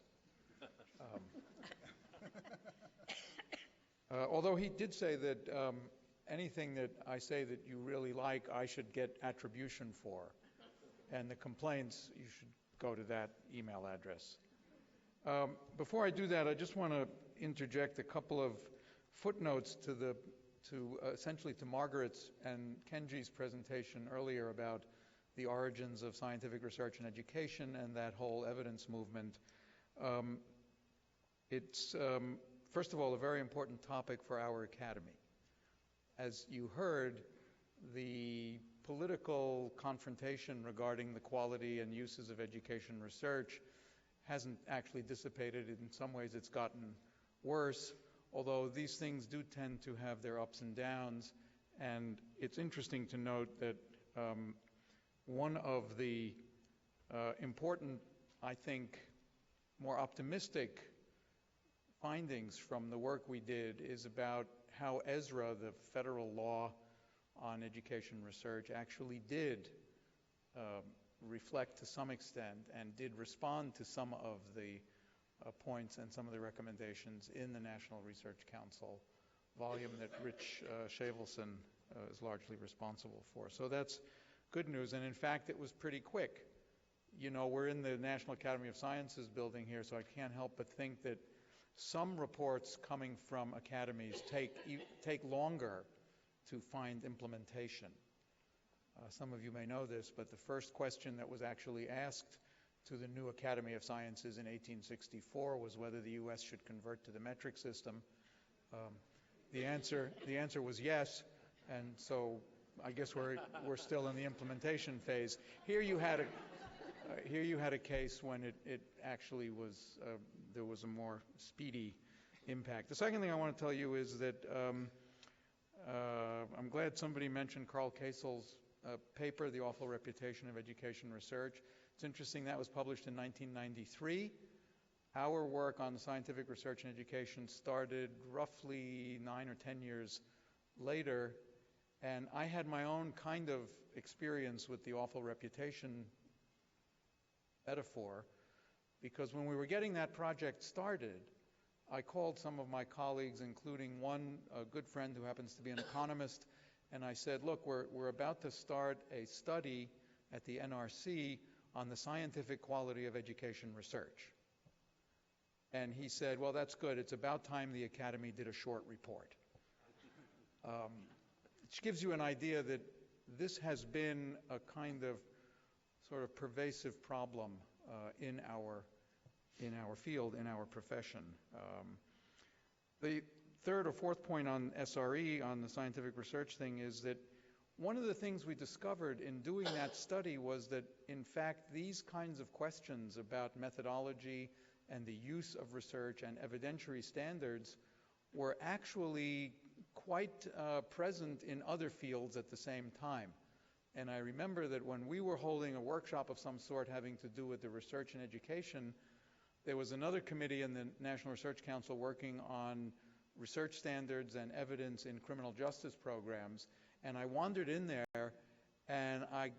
Although he did say that anything that I say that you really like, I should get attribution for. And the complaints, you should go to that email address. Before I do that, I just want to interject a couple of footnotes to essentially to Margaret's and Kenji's presentation earlier about the origins of scientific research and education and that whole evidence movement. It's, first of all, a very important topic for our academy. As you heard, the political confrontation regarding the quality and uses of education research hasn't actually dissipated. In some ways, it's gotten worse, although these things do tend to have their ups and downs. And it's interesting to note that one of the important, I think, more optimistic findings from the work we did is about how ESRA, the federal law on education research, actually did reflect to some extent and did respond to some of the points and some of the recommendations in the National Research Council volume that Rich Shavelson is largely responsible for. So that's good news, and in fact, it was pretty quick. You know, we're in the National Academy of Sciences building here, so I can't help but think that some reports coming from academies take longer to find implementation. Some of you may know this, but the first question that was actually asked to the new Academy of Sciences in 1864 was whether the U.S. should convert to the metric system. The answer was yes, and so I guess we're still in the implementation phase. Here you had a case when it actually was there was a more speedy impact. The second thing I want to tell you is that I'm glad somebody mentioned Carl Kasel's paper, The Awful Reputation of Education Research. It's interesting, that was published in 1993. Our work on scientific research and education started roughly 9 or 10 years later, and I had my own kind of experience with the awful reputation metaphor, because when we were getting that project started, I called some of my colleagues, including one a good friend who happens to be an economist, and I said, look, we're about to start a study at the NRC on the scientific quality of education research. And he said, well, that's good. It's about time the Academy did a short report. Which gives you an idea that this has been a kind of sort of pervasive problem in our field, in our profession. The third or fourth point on SRE, on the scientific research thing, is that one of the things we discovered in doing that study was that, in fact, these kinds of questions about methodology and the use of research and evidentiary standards were actually quite present in other fields at the same time. And I remember that when we were holding a workshop of some sort having to do with the research and education, there was another committee in the National Research Council working on research standards and evidence in criminal justice programs. And I wandered in there, and I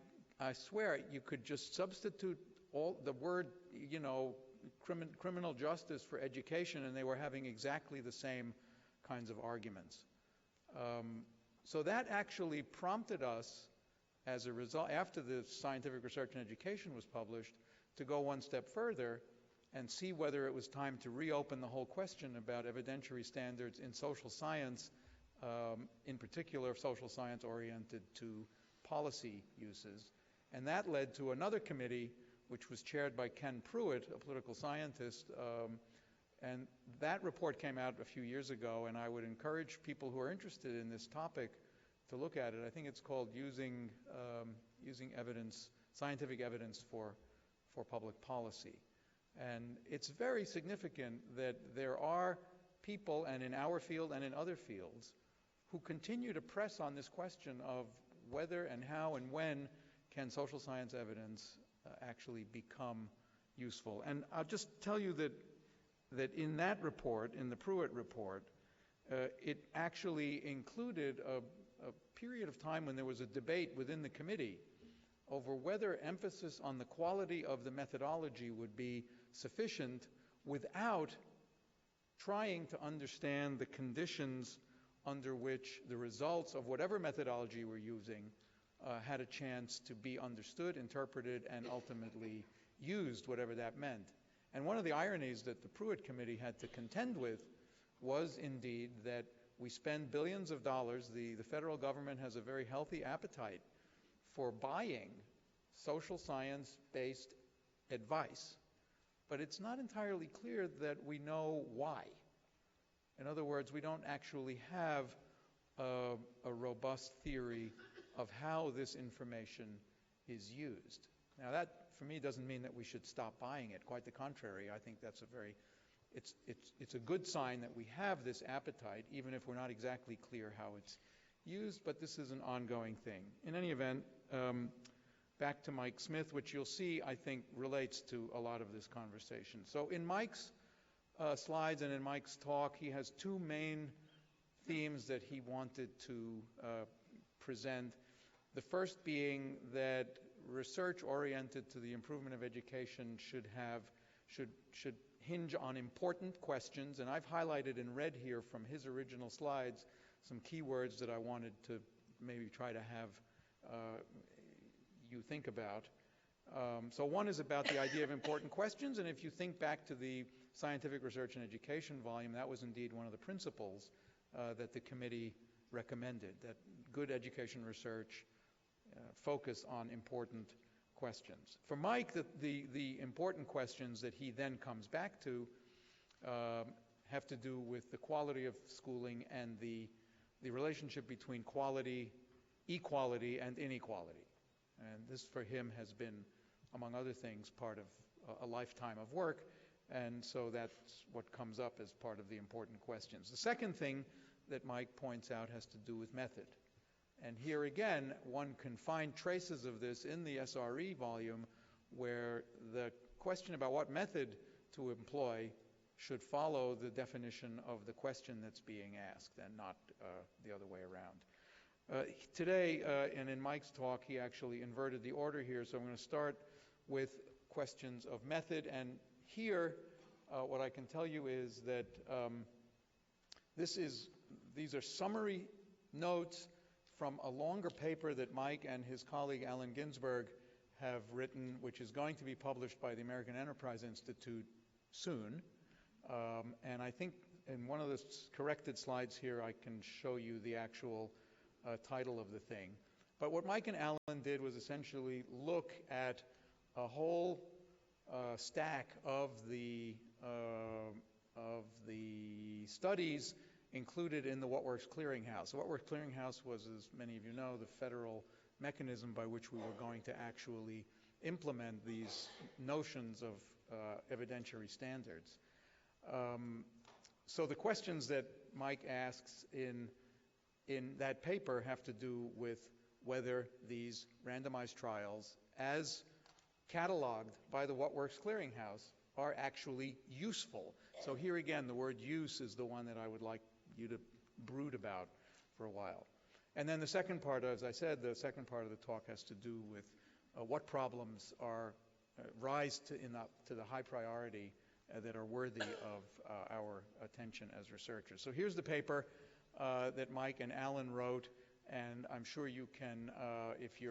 swear you could just substitute all the word, criminal justice for education, and they were having exactly the same kinds of arguments. So that actually prompted us, as a result, after the Scientific Research and Education was published, to go one step further and see whether it was time to reopen the whole question about evidentiary standards in social science, in particular social science oriented to policy uses. And that led to another committee, which was chaired by Ken Pruitt, a political scientist, and that report came out a few years ago, and I would encourage people who are interested in this topic to look at it. I think it's called Using Evidence, Scientific Evidence for Public Policy. And it's very significant that there are people, and in our field and in other fields, who continue to press on this question of whether and how and when can social science evidence actually become useful. And I'll just tell you that in that report, in the Pruitt report, it actually included a period of time when there was a debate within the committee over whether emphasis on the quality of the methodology would be sufficient without trying to understand the conditions under which the results of whatever methodology we're using had a chance to be understood, interpreted, and ultimately used, whatever that meant. And one of the ironies that the Pruitt Committee had to contend with was indeed that we spend billions of dollars. The federal government has a very healthy appetite for buying social science-based advice, but it's not entirely clear that we know why. In other words, we don't actually have a robust theory of how this information is used. Now that, for me, doesn't mean that we should stop buying it. Quite the contrary. I think that's it's a good sign that we have this appetite, even if we're not exactly clear how it's used, but this is an ongoing thing. In any event, back to Mike Smith, which you'll see, I think, relates to a lot of this conversation. So in Mike's slides and in Mike's talk, he has two main themes that he wanted to present. The first being that research oriented to the improvement of education should hinge on important questions, and I've highlighted in red here from his original slides some keywords that I wanted to maybe try to have you think about. So one is about the idea of important questions, and if you think back to the Scientific Research and Education volume, that was indeed one of the principles that the committee recommended, that good education research focus on important questions. For Mike, the important questions that he then comes back to have to do with the quality of schooling and the relationship between quality, equality, and inequality. And this, for him, has been, among other things, part of a lifetime of work, and so that's what comes up as part of the important questions. The second thing that Mike points out has to do with method. And here again, one can find traces of this in the SRE volume, where the question about what method to employ should follow the definition of the question that's being asked, and not the other way around. Today, and in Mike's talk, he actually inverted the order here, so I'm going to start with questions of method. And here, what I can tell you is that these are summary notes from a longer paper that Mike and his colleague Allen Ginsberg have written, which is going to be published by the American Enterprise Institute soon. And I think in one of the corrected slides here, I can show you the actual title of the thing. But what Mike and Allen did was essentially look at a whole stack of the studies included in the What Works Clearinghouse. The What Works Clearinghouse was, as many of you know, the federal mechanism by which we were going to actually implement these notions of evidentiary standards. So the questions that Mike asks in in that paper have to do with whether these randomized trials, as cataloged by the What Works Clearinghouse, are actually useful. So here again, the word use is the one that I would like you to brood about for a while. And then the second part, as I said, the second part of the talk has to do with what problems are rise to the high priority that are worthy of our attention as researchers. So here's the paper that Mike and Alan wrote, and I'm sure you can, if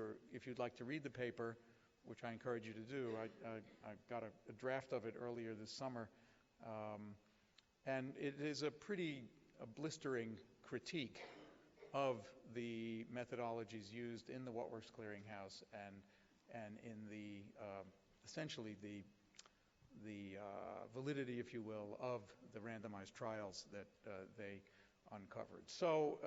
you'd like to read the paper, which I encourage you to do. I got a draft of it earlier this summer, and it is a pretty blistering critique of the methodologies used in the What Works Clearinghouse and in the essentially the validity, if you will, of the randomized trials that they uncovered. So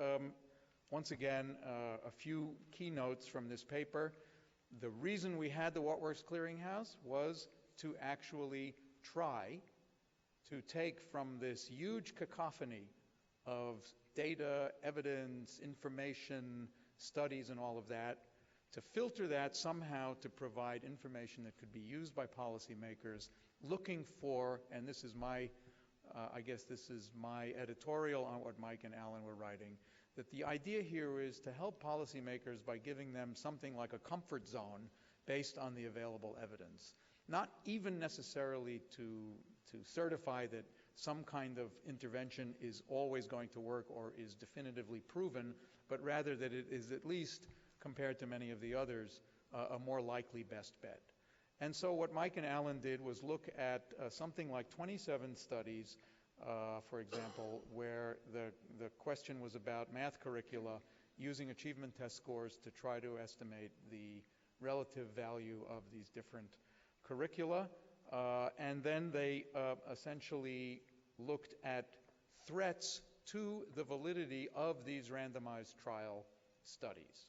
once again, a few keynotes from this paper. The reason we had the What Works Clearinghouse was to actually try to take from this huge cacophony of data, evidence, information, studies, and all of that, to filter that somehow to provide information that could be used by policymakers looking for, and this is my, I guess this is my editorial on what Mike and Alan were writing, that the idea here is to help policymakers by giving them something like a comfort zone based on the available evidence. Not even necessarily to certify that some kind of intervention is always going to work or is definitively proven, but rather that it is at least, compared to many of the others, a more likely best bet. And so what Mike and Alan did was look at something like 27 studies, for example, where the question was about math curricula using achievement test scores to try to estimate the relative value of these different curricula. And then they essentially looked at threats to the validity of these randomized trial studies.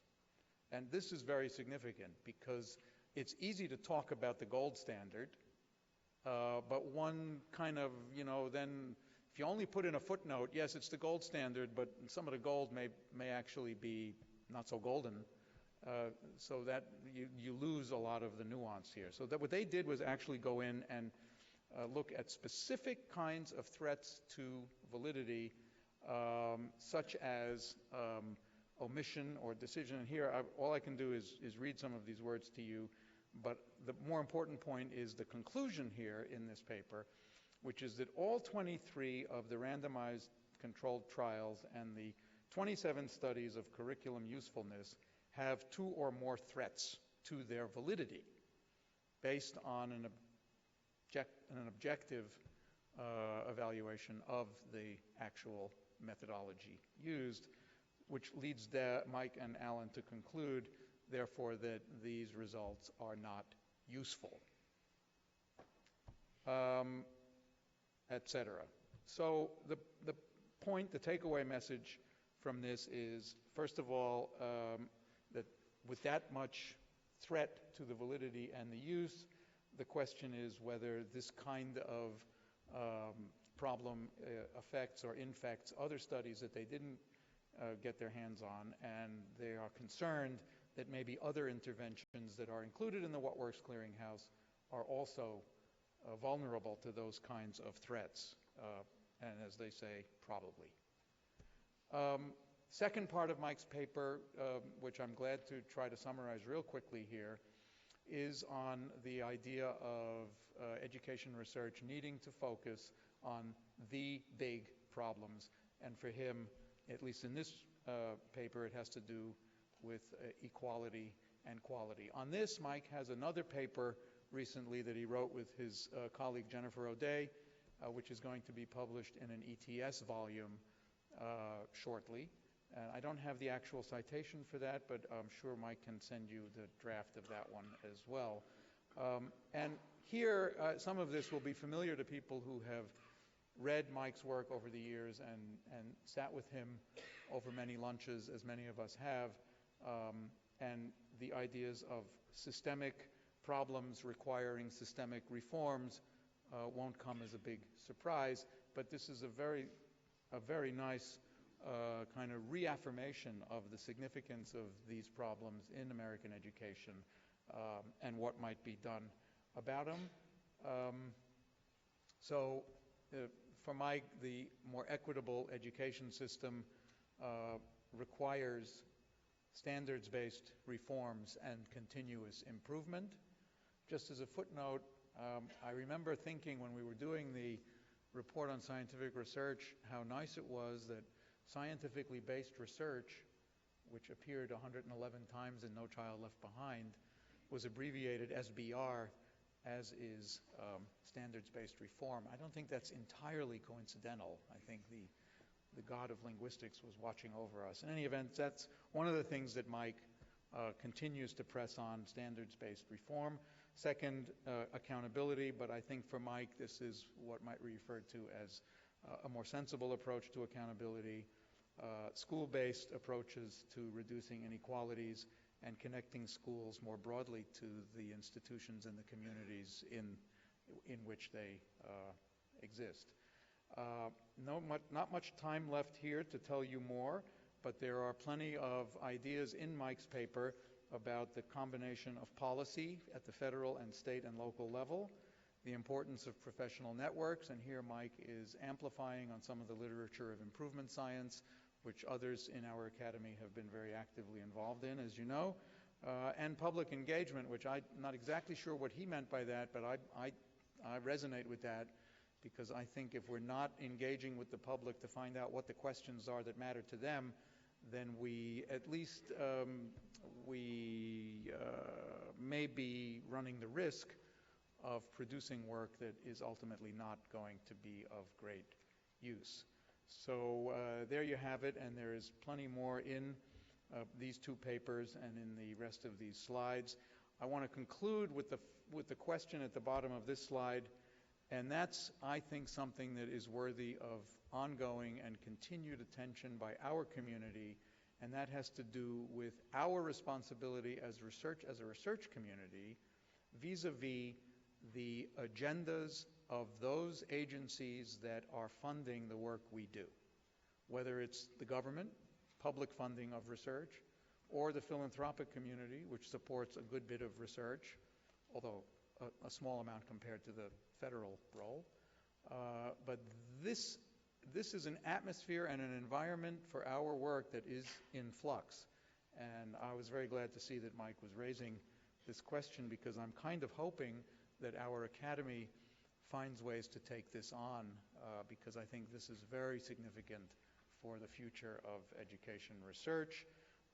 And this is very significant because it's easy to talk about the gold standard, but one kind of, then if you only put in a footnote, yes, it's the gold standard, but some of the gold may actually be not so golden, so that you lose a lot of the nuance here. So that what they did was actually go in and look at specific kinds of threats to validity, such as omission or decision. And here, all I can do is read some of these words to you, but the more important point is the conclusion here in this paper, which is that all 23 of the randomized controlled trials and the 27 studies of curriculum usefulness have 2 or more threats to their validity based on an objective evaluation of the actual methodology used, which leads Mike and Alan to conclude, therefore, that these results are not useful, etc. So the point, the takeaway message from this is, first of all, that with that much threat to the validity and the use, the question is whether this kind of problem affects or infects other studies that they didn't get their hands on, and they are concerned that maybe other interventions that are included in the What Works Clearinghouse are also vulnerable to those kinds of threats, and as they say, probably. Second part of Mike's paper, which I'm glad to try to summarize real quickly here, is on the idea of education research needing to focus on the big problems. And for him, at least in this paper, it has to do with equality and quality. On this, Mike has another paper recently that he wrote with his colleague Jennifer O'Day, which is going to be published in an ETS volume shortly. I don't have the actual citation for that, but I'm sure Mike can send you the draft of that one as well. And here, some of this will be familiar to people who have read Mike's work over the years and sat with him over many lunches, as many of us have, and the ideas of systemic problems requiring systemic reforms won't come as a big surprise, but this is a very nice kind of reaffirmation of the significance of these problems in American education and what might be done about them. So for Mike, the more equitable education system requires standards-based reforms and continuous improvement. Just as a footnote, I remember thinking when we were doing the report on scientific research how nice it was that scientifically based research, which appeared 111 times in No Child Left Behind, was abbreviated SBR, as is standards-based reform. I don't think that's entirely coincidental. I think the god of linguistics was watching over us. In any event, that's one of the things that Mike continues to press on, standards-based reform. Second, accountability, but I think for Mike, this is what might be referred to as a more sensible approach to accountability, school-based approaches to reducing inequalities, and connecting schools more broadly to the institutions and the communities in which they exist. Not much time left here to tell you more, but there are plenty of ideas in Mike's paper about the combination of policy at the federal and state and local level, the importance of professional networks, and here Mike is amplifying on some of the literature of improvement science, which others in our academy have been very actively involved in, as you know, and public engagement, which I'm not exactly sure what he meant by that, but I resonate with that, because I think if we're not engaging with the public to find out what the questions are that matter to them, then we at least may be running the risk of producing work that is ultimately not going to be of great use. So there you have it, and there is plenty more in these two papers and in the rest of these slides. I want to conclude with the question at the bottom of this slide, and that's, I think, something that is worthy of ongoing and continued attention by our community, and that has to do with our responsibility as a research community vis-a-vis the agendas of those agencies that are funding the work we do, whether it's the government, public funding of research, or the philanthropic community, which supports a good bit of research, although a small amount compared to the federal role. But this is an atmosphere and an environment for our work that is in flux. And I was very glad to see that Mike was raising this question, because I'm kind of hoping that our academy finds ways to take this on, because I think this is very significant for the future of education research,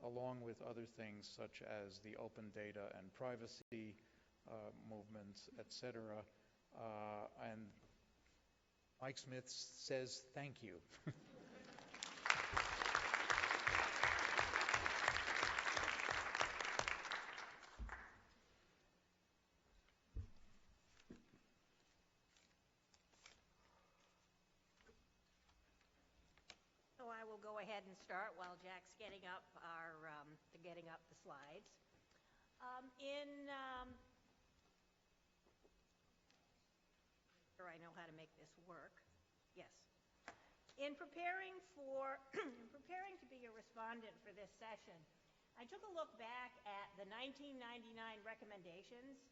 along with other things such as the open data and privacy movements, etc. And Mike Smith says thank you. So I will go ahead and start while Jack's getting up the slides. I know how to make this work. Yes. In preparing to be a respondent for this session, I took a look back at the 1999 recommendations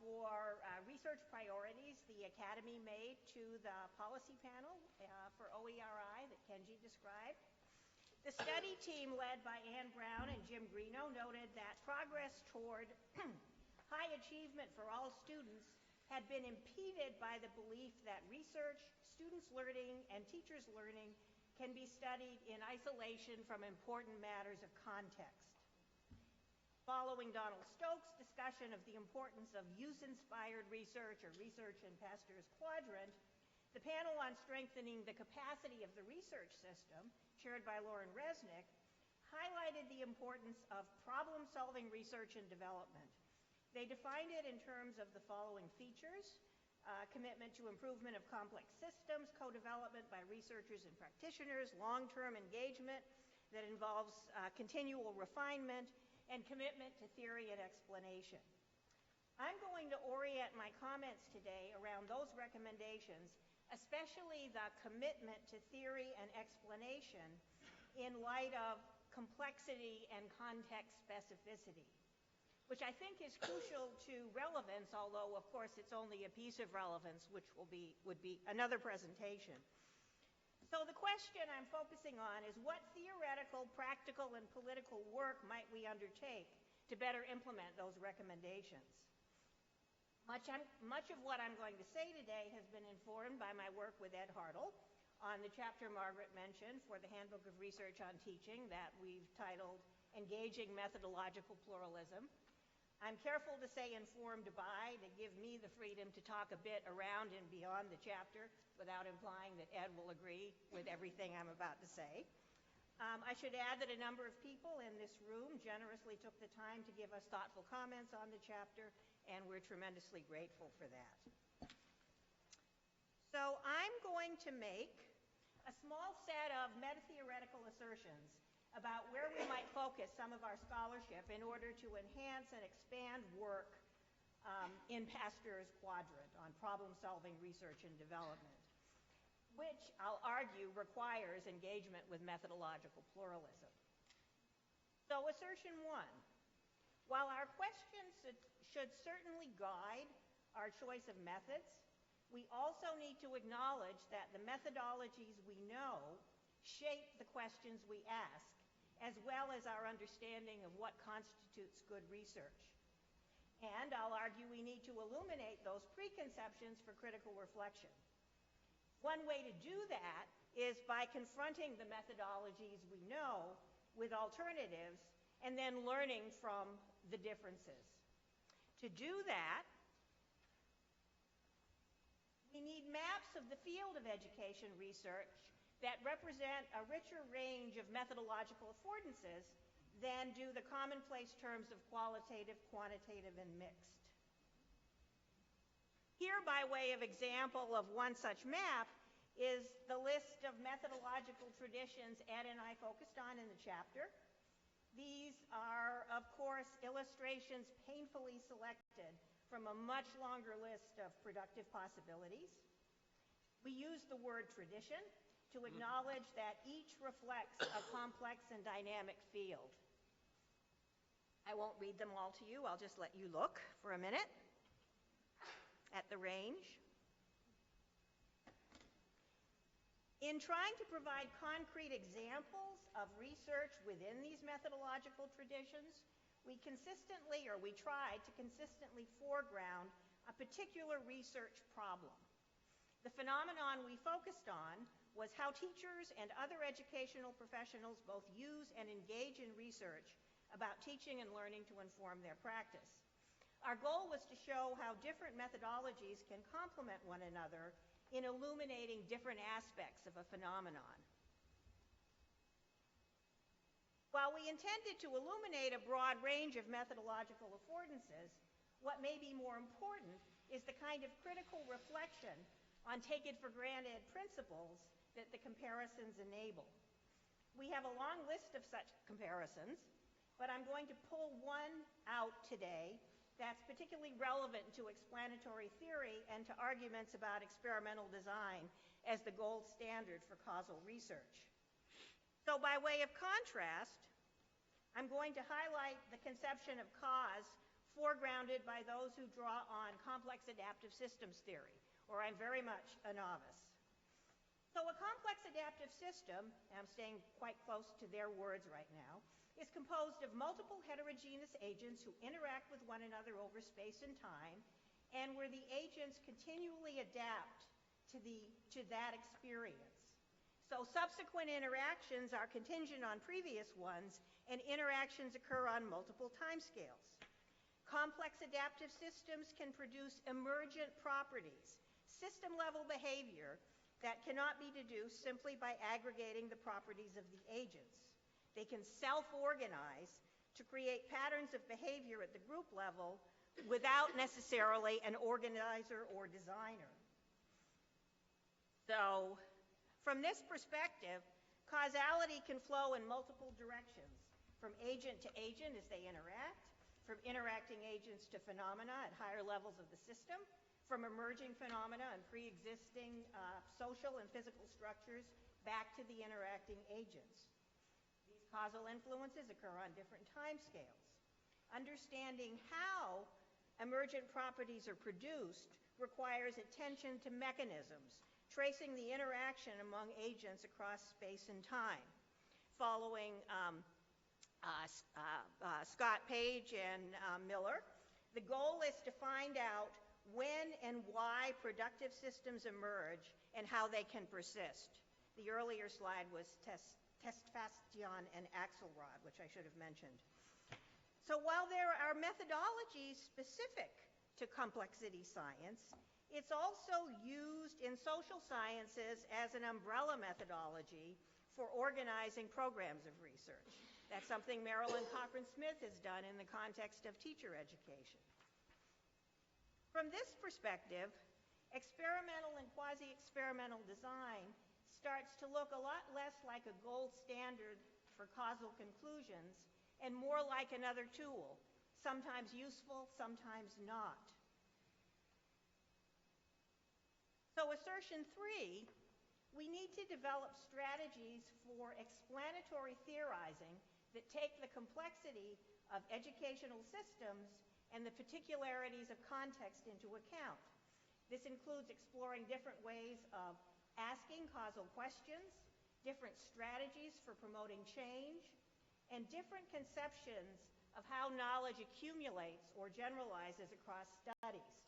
for research priorities the Academy made to the policy panel for OERI that Kenji described. The study team led by Ann Brown and Jim Greeno noted that progress toward high achievement for all students had been impeded by the belief that research, students' learning, and teachers' learning can be studied in isolation from important matters of context. Following Donald Stokes' discussion of the importance of use-inspired research, or research in Pasteur's quadrant, the panel on strengthening the capacity of the research system, chaired by Lauren Resnick, highlighted the importance of problem-solving research and development. They defined it in terms of the following features: commitment to improvement of complex systems, co-development by researchers and practitioners, long-term engagement that involves continual refinement, and commitment to theory and explanation. I'm going to orient my comments today around those recommendations especially the commitment to theory and explanation in light of complexity and context specificity, which I think is crucial to relevance, although of course it's only a piece of relevance, which would be another presentation. So the question I'm focusing on is what theoretical, practical, and political work might we undertake to better implement those recommendations? Much of what I'm going to say today has been informed by my work with Ed Hartle on the chapter Margaret mentioned for the Handbook of Research on Teaching that we've titled Engaging Methodological Pluralism. I'm careful to say informed by to give me the freedom to talk a bit around and beyond the chapter without implying that Ed will agree with everything I'm about to say. I should add that a number of people in this room generously took the time to give us thoughtful comments on the chapter, and we're tremendously grateful for that. So I'm going to make a small set of meta-theoretical assertions about where we might focus some of our scholarship in order to enhance and expand work in Pasteur's quadrant on problem-solving research and development, which I'll argue requires engagement with methodological pluralism. So assertion one, while our questions should certainly guide our choice of methods, we also need to acknowledge that the methodologies we know shape the questions we ask, as well as our understanding of what constitutes good research. And I'll argue we need to illuminate those preconceptions for critical reflection. One way to do that is by confronting the methodologies we know with alternatives and then learning from the differences. To do that, we need maps of the field of education research that represent a richer range of methodological affordances than do the commonplace terms of qualitative, quantitative, and mixed. Here, by way of example of one such map, is the list of methodological traditions Ed and I focused on in the chapter. These are, of course, illustrations painfully selected from a much longer list of productive possibilities. We use the word tradition to acknowledge that each reflects a complex and dynamic field. I won't read them all to you. I'll just let you look for a minute at the range. In trying to provide concrete examples of research within these methodological traditions, we tried to consistently foreground a particular research problem. The phenomenon we focused on was how teachers and other educational professionals both use and engage in research about teaching and learning to inform their practice. Our goal was to show how different methodologies can complement one another in illuminating different aspects of a phenomenon. While we intended to illuminate a broad range of methodological affordances, what may be more important is the kind of critical reflection on taken-for-granted principles that the comparisons enable. We have a long list of such comparisons, but I'm going to pull one out today that's particularly relevant to explanatory theory and to arguments about experimental design as the gold standard for causal research. So by way of contrast, I'm going to highlight the conception of cause foregrounded by those who draw on complex adaptive systems theory, or I'm very much a novice. So a complex adaptive system, and I'm staying quite close to their words right now, is composed of multiple heterogeneous agents who interact with one another over space and time, and where the agents continually adapt to that experience. So subsequent interactions are contingent on previous ones, and interactions occur on multiple timescales. Complex adaptive systems can produce emergent properties, system-level behavior that cannot be deduced simply by aggregating the properties of the agents. They can self-organize to create patterns of behavior at the group level without necessarily an organizer or designer. So, from this perspective, causality can flow in multiple directions, from agent to agent as they interact, from interacting agents to phenomena at higher levels of the system, from emerging phenomena and pre-existing social and physical structures back to the interacting agents. These causal influences occur on different timescales. Understanding how emergent properties are produced requires attention to mechanisms, tracing the interaction among agents across space and time. Following Scott Page and Miller, the goal is to find out when and why productive systems emerge and how they can persist. The earlier slide was Testfastion and Axelrod, which I should have mentioned. So while there are methodologies specific to complexity science, it's also used in social sciences as an umbrella methodology for organizing programs of research. That's something Marilyn Cochran-Smith has done in the context of teacher education. From this perspective, experimental and quasi-experimental design starts to look a lot less like a gold standard for causal conclusions and more like another tool, sometimes useful, sometimes not. So assertion 3, we need to develop strategies for explanatory theorizing that take the complexity of educational systems and the particularities of context into account. This includes exploring different ways of asking causal questions, different strategies for promoting change, and different conceptions of how knowledge accumulates or generalizes across studies.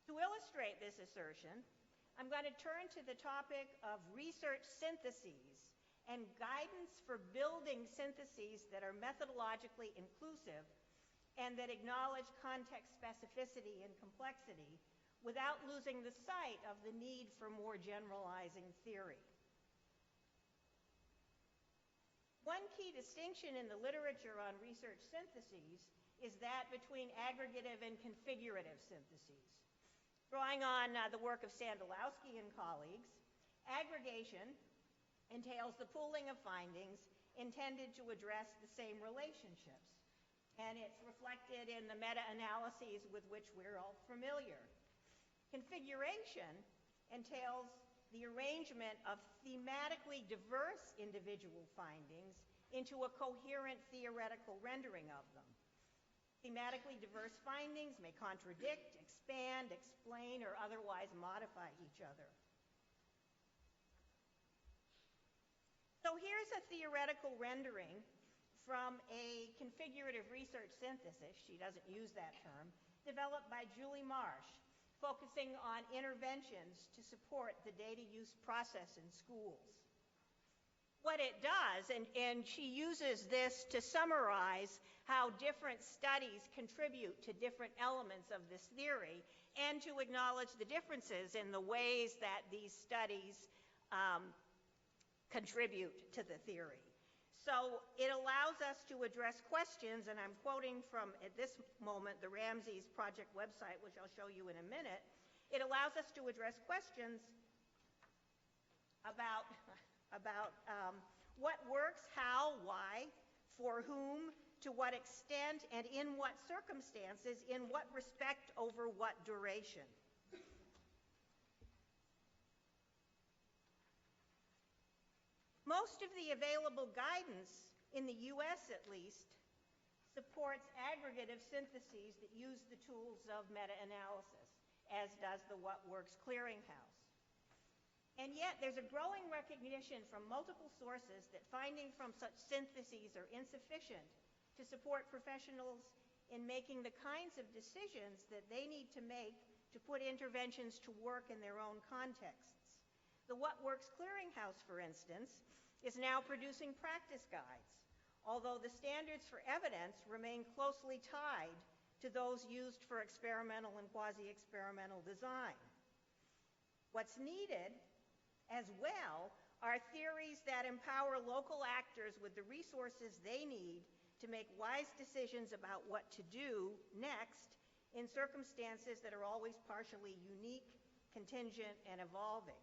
To illustrate this assertion, I'm going to turn to the topic of research syntheses and guidance for building syntheses that are methodologically inclusive and that acknowledge context specificity and complexity without losing the sight of the need for more generalizing theory. One key distinction in the literature on research syntheses is that between aggregative and configurative syntheses. Drawing on the work of Sandalowski and colleagues, aggregation entails the pooling of findings intended to address the same relationships, and it's reflected in the meta-analyses with which we're all familiar. Configuration entails the arrangement of thematically diverse individual findings into a coherent theoretical rendering of them. Thematically diverse findings may contradict, expand, explain, or otherwise modify each other. So here's a theoretical rendering from a configurative research synthesis, she doesn't use that term, developed by Julie Marsh, focusing on interventions to support the data use process in schools. What it does, and she uses this to summarize how different studies contribute to different elements of this theory and to acknowledge the differences in the ways that these studies contribute to the theory. So it allows us to address questions, and I'm quoting from, at this moment, the Ramsey's project website, which I'll show you in a minute. It allows us to address questions about what works, how, why, for whom, to what extent, and in what circumstances, in what respect, over what duration. Most of the available guidance, in the US at least, supports aggregative syntheses that use the tools of meta-analysis, as does the What Works Clearinghouse. And yet there's a growing recognition from multiple sources that findings from such syntheses are insufficient to support professionals in making the kinds of decisions that they need to make to put interventions to work in their own contexts. The What Works Clearinghouse, for instance, is now producing practice guides, although the standards for evidence remain closely tied to those used for experimental and quasi-experimental design. What's needed as well are theories that empower local actors with the resources they need to make wise decisions about what to do next in circumstances that are always partially unique, contingent, and evolving.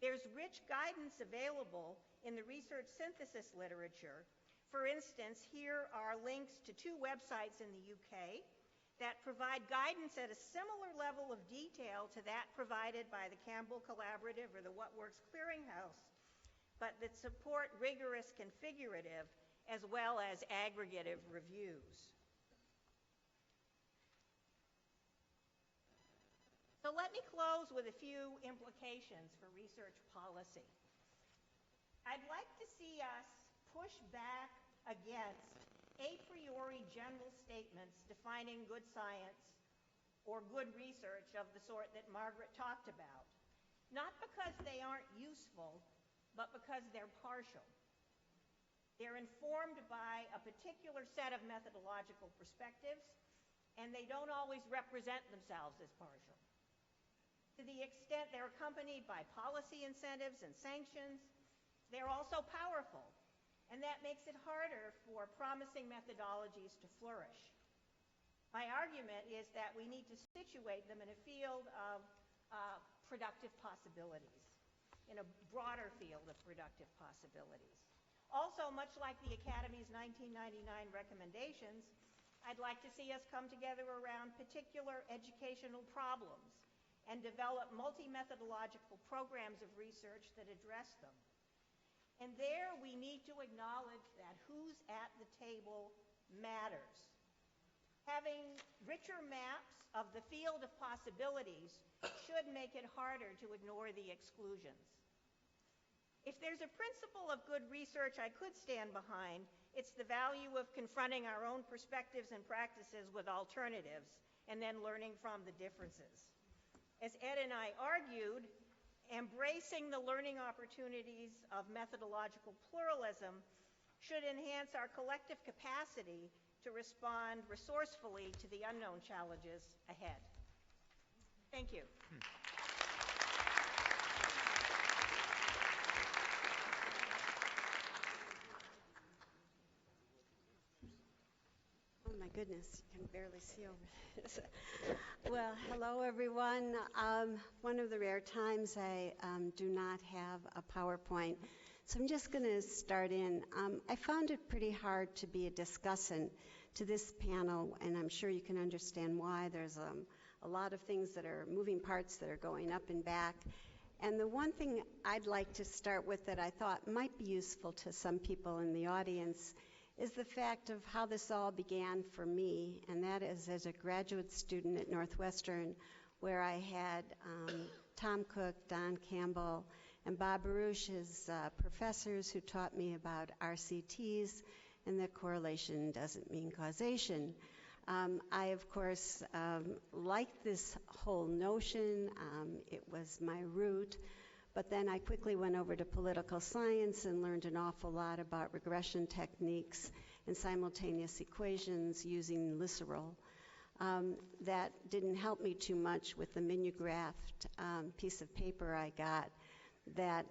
There's rich guidance available in the research synthesis literature. For instance, here are links to two websites in the UK that provide guidance at a similar level of detail to that provided by the Campbell Collaborative or the What Works Clearinghouse, but that support rigorous configurative as well as aggregative reviews. So let me close with a few implications for research policy. I'd like to see us push back against a priori general statements defining good science or good research of the sort that Margaret talked about, not because they aren't useful, but because they're partial. They're informed by a particular set of methodological perspectives, and they don't always represent themselves as partial. To the extent they're accompanied by policy incentives and sanctions, they're also powerful, and that makes it harder for promising methodologies to flourish. My argument is that we need to situate them in a field of productive possibilities, in a broader field of productive possibilities. Also, much like the Academy's 1999 recommendations, I'd like to see us come together around particular educational problems and develop multi-methodological programs of research that address them. And there we need to acknowledge that who's at the table matters. Having richer maps of the field of possibilities should make it harder to ignore the exclusions. If there's a principle of good research I could stand behind, it's the value of confronting our own perspectives and practices with alternatives and then learning from the differences. As Ed and I argued, embracing the learning opportunities of methodological pluralism should enhance our collective capacity to respond resourcefully to the unknown challenges ahead. Thank you. Oh my goodness, you can barely see over this. Well, hello everyone. One of the rare times I do not have a PowerPoint, so I'm just going to start in. I found it pretty hard to be a discussant to this panel, and I'm sure you can understand why. There's a lot of things that are moving parts that are going up and back. And the one thing I'd like to start with that I thought might be useful to some people in the audience is the fact of how this all began for me, and that is as a graduate student at Northwestern, where I had Tom Cook, Don Campbell, and Bob Baruch as professors who taught me about RCTs and that correlation doesn't mean causation. I, of course, liked this whole notion. It was my root. But then I quickly went over to political science and learned an awful lot about regression techniques and simultaneous equations using Lisserl. That didn't help me too much with the mimeographed piece of paper I got that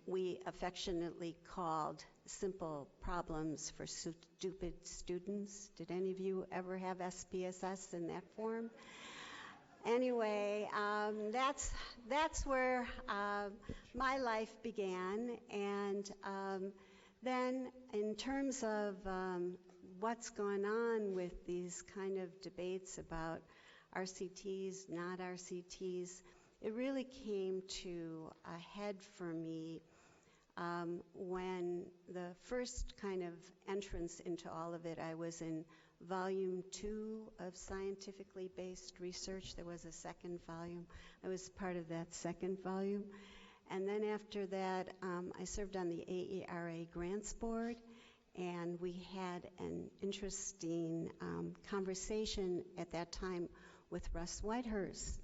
we affectionately called simple problems for stupid students. Did any of you ever have SPSS in that form? Anyway, that's where my life began, and then in terms of what's going on with these kind of debates about RCTs, not RCTs, it really came to a head for me when the first kind of entrance into all of it, I was in volume 2 of scientifically based research. There was a second volume. I was part of that second volume. And then after that, I served on the AERA Grants Board, and we had an interesting conversation at that time with Russ Whitehurst.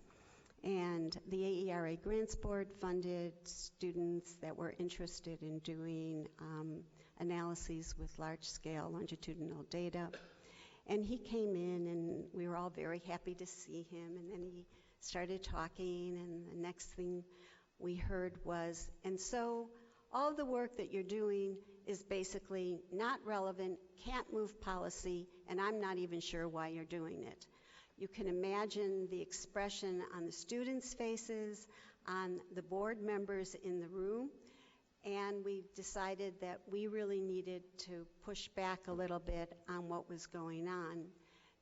And the AERA Grants Board funded students that were interested in doing analyses with large-scale longitudinal data. And he came in, and we were all very happy to see him. And then he started talking, and the next thing we heard was, and so all the work that you're doing is basically not relevant, can't move policy, and I'm not even sure why you're doing it. You can imagine the expression on the students' faces, on the board members in the room, and we decided that we really needed to push back a little bit on what was going on,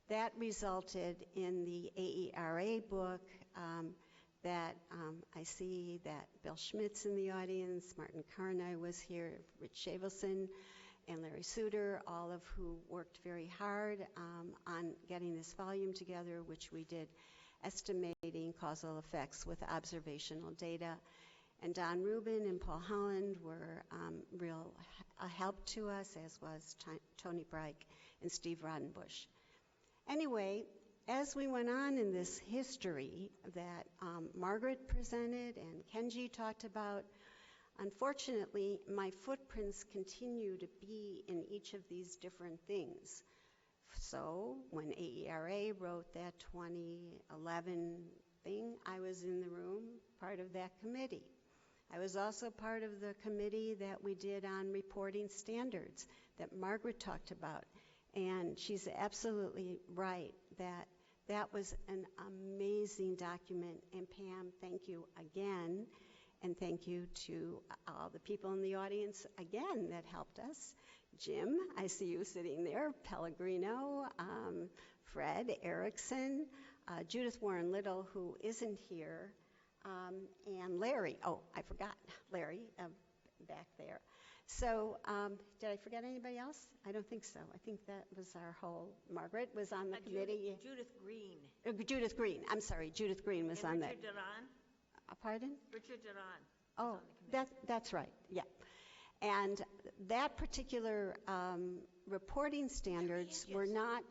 that resulted in the AERA book that I see that Bill Schmidt's in the audience, Martin Carney was here, Rich Shavelson, and Larry Suter, all of who worked very hard on getting this volume together, which we did estimating causal effects with observational data. And Don Rubin and Paul Holland were a help to us, as was Tony Breik and Steve Rodenbush. Anyway, as we went on in this history that Margaret presented and Kenji talked about, unfortunately, my footprints continue to be in each of these different things. So when AERA wrote that 2011 thing, I was in the room, part of that committee. I was also part of the committee that we did on reporting standards that Margaret talked about. And she's absolutely right that that was an amazing document. And Pam, thank you again. And thank you to all the people in the audience, again, that helped us. Jim, I see you sitting there, Pellegrino, Fred Erickson, Judith Warren Little, who isn't here, and Larry. Oh, I forgot Larry back there. So did I forget anybody else? I don't think so. I think that was our whole, Margaret was on the committee. Judith Green. Judith Green, I'm sorry, Judith Green was on that. Richard Duran. Pardon? Richard Duran. Oh, that's right, yeah. And that particular reporting standards were not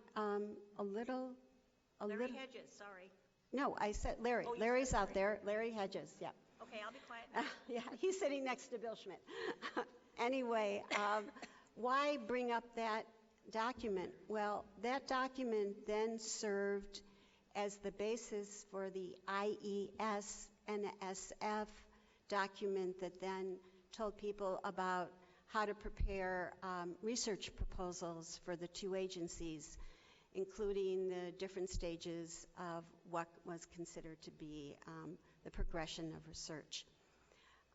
Larry Hedges, sorry. No, I said Larry. Oh, Larry's out there. Larry Hedges, yeah. Okay, I'll be quiet. Yeah, he's sitting next to Bill Schmidt. Anyway, why bring up that document? Well, that document then served as the basis for the IES NSF document that then told people about how to prepare research proposals for the two agencies, including the different stages of what was considered to be the progression of research.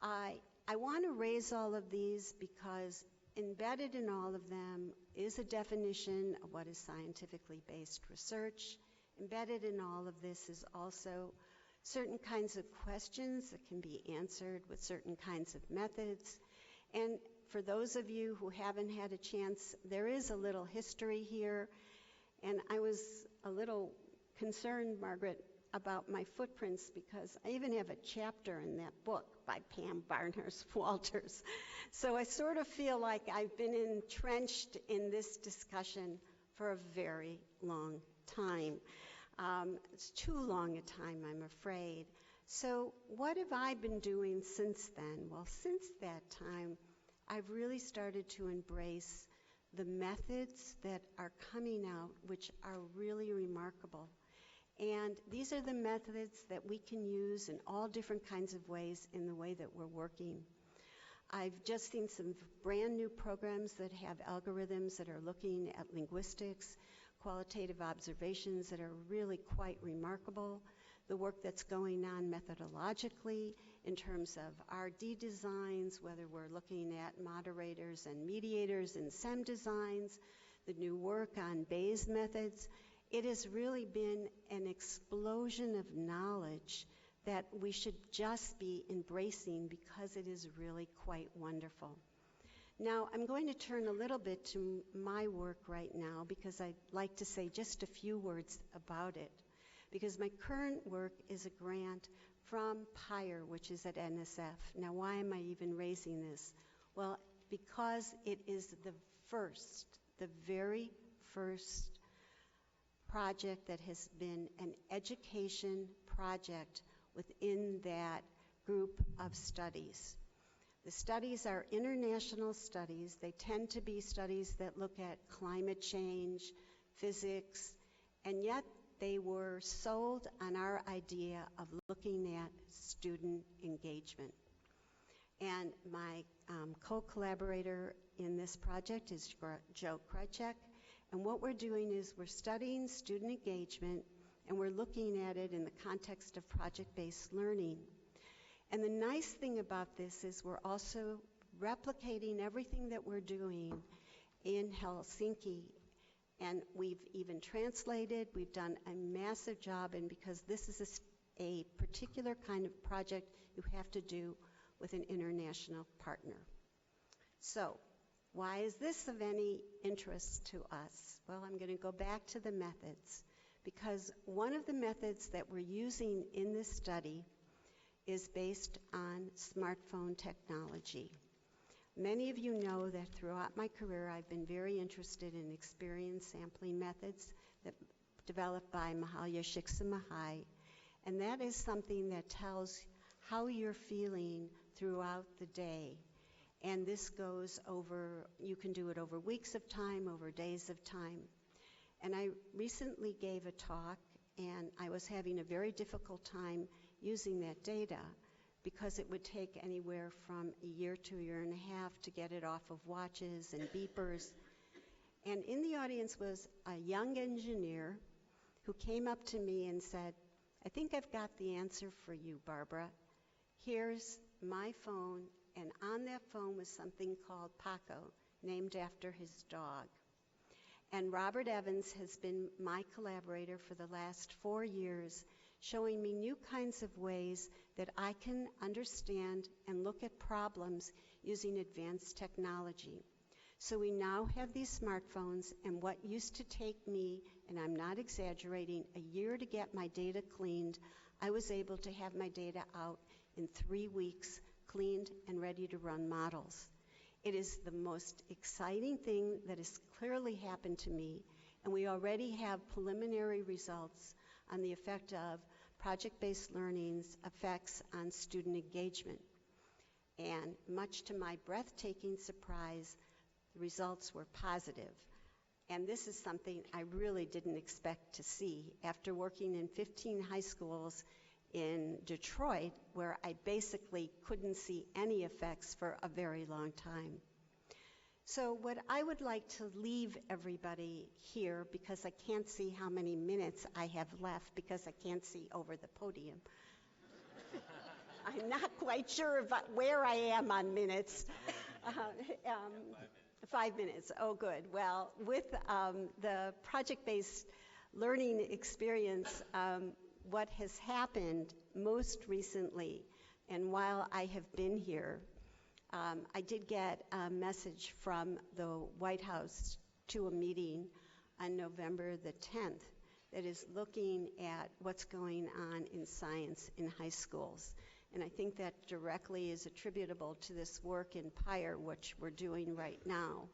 I want to raise all of these because embedded in all of them is a definition of what is scientifically based research. Embedded in all of this is also certain kinds of questions that can be answered with certain kinds of methods. And for those of you who haven't had a chance, there is a little history here. And I was a little concerned, Margaret, about my footprints because I even have a chapter in that book by Pam Barnhurst Walters. So I sort of feel like I've been entrenched in this discussion for a very long time. It's too long a time, I'm afraid. So what have I been doing since then? Well, since that time, I've really started to embrace the methods that are coming out, which are really remarkable. And these are the methods that we can use in all different kinds of ways in the way that we're working. I've just seen some brand new programs that have algorithms that are looking at linguistics, qualitative observations that are really quite remarkable. The work that's going on methodologically in terms of RD designs, whether we're looking at moderators and mediators in SEM designs, the new work on Bayes methods. It has really been an explosion of knowledge that we should just be embracing because it is really quite wonderful. Now, I'm going to turn a little bit to my work right now because I'd like to say just a few words about it. Because my current work is a grant from PIRE, which is at NSF. Now, why am I even raising this? Well, because it is the very first project that has been an education project within that group of studies. The studies are international studies. They tend to be studies that look at climate change, physics, and yet they were sold on our idea of looking at student engagement. And my co-collaborator in this project is Joe Krychek. And what we're doing is we're studying student engagement and we're looking at it in the context of project-based learning. And the nice thing about this is we're also replicating everything that we're doing in Helsinki And we've even translated, we've done a massive job, and because this is a particular kind of project you have to do with an international partner. So, why is this of any interest to us? Well, I'm going to go back to the methods, because one of the methods that we're using in this study is based on smartphone technology. Many of you know that throughout my career I've been very interested in experience sampling methods that developed by Mahalia Csikszentmihalyi, and that is something that tells how you're feeling throughout the day. And this goes over, you can do it over weeks of time, over days of time. And I recently gave a talk, and I was having a very difficult time using that data because it would take anywhere from a year to a year and a half to get it off of watches and beepers. And in the audience was a young engineer who came up to me and said, "I think I've got the answer for you, Barbara. Here's my phone," and on that phone was something called Paco, named after his dog. And Robert Evans has been my collaborator for the last 4 years, showing me new kinds of ways that I can understand and look at problems using advanced technology. So we now have these smartphones, and what used to take me, and I'm not exaggerating, a year to get my data cleaned, I was able to have my data out in 3 weeks, cleaned and ready to run models. It is the most exciting thing that has clearly happened to me, and we already have preliminary results on the effect of project-based learning's effects on student engagement. And much to my breathtaking surprise, the results were positive. And this is something I really didn't expect to see after working in 15 high schools in Detroit, where I basically couldn't see any effects for a very long time. So what I would like to leave everybody here, because I can't see how many minutes I have left because I can't see over the podium. I'm not quite sure about where I am on minutes. 5 minutes, oh good. Well, with the project-based learning experience, what has happened most recently, and while I have been here, I did get a message from the White House to a meeting on November the 10th that is looking at what's going on in science in high schools. And I think that directly is attributable to this work in PIRE, which we're doing right now.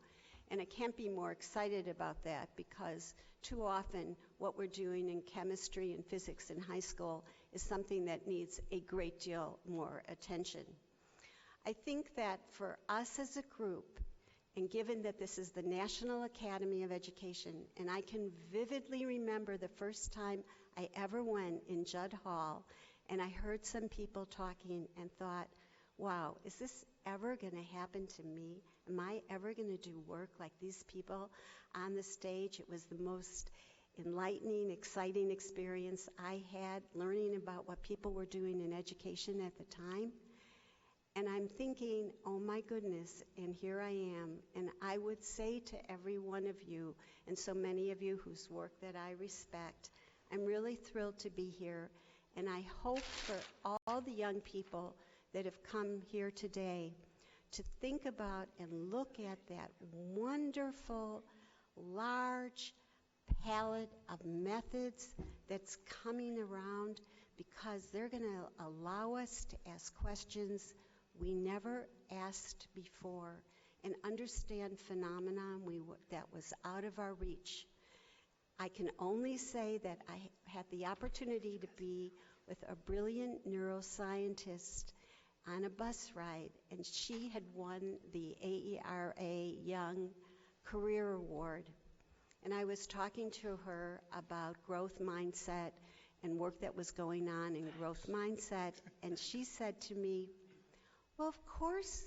And I can't be more excited about that, because too often what we're doing in chemistry and physics in high school is something that needs a great deal more attention. I think that for us as a group, and given that this is the National Academy of Education, and I can vividly remember the first time I ever went in Judd Hall, and I heard some people talking and thought, wow, is this ever going to happen to me? Am I ever going to do work like these people on the stage? It was the most enlightening, exciting experience I had, learning about what people were doing in education at the time. And I'm thinking, oh my goodness, and here I am. And I would say to every one of you, and so many of you whose work that I respect, I'm really thrilled to be here. And I hope for all the young people that have come here today to think about and look at that wonderful, large palette of methods that's coming around, because they're going to allow us to ask questions we never asked before and understand phenomena that was out of our reach. I can only say that I had the opportunity to be with a brilliant neuroscientist on a bus ride, and she had won the AERA Young Career Award. And I was talking to her about growth mindset and work that was going on in growth mindset, and she said to me, well, of course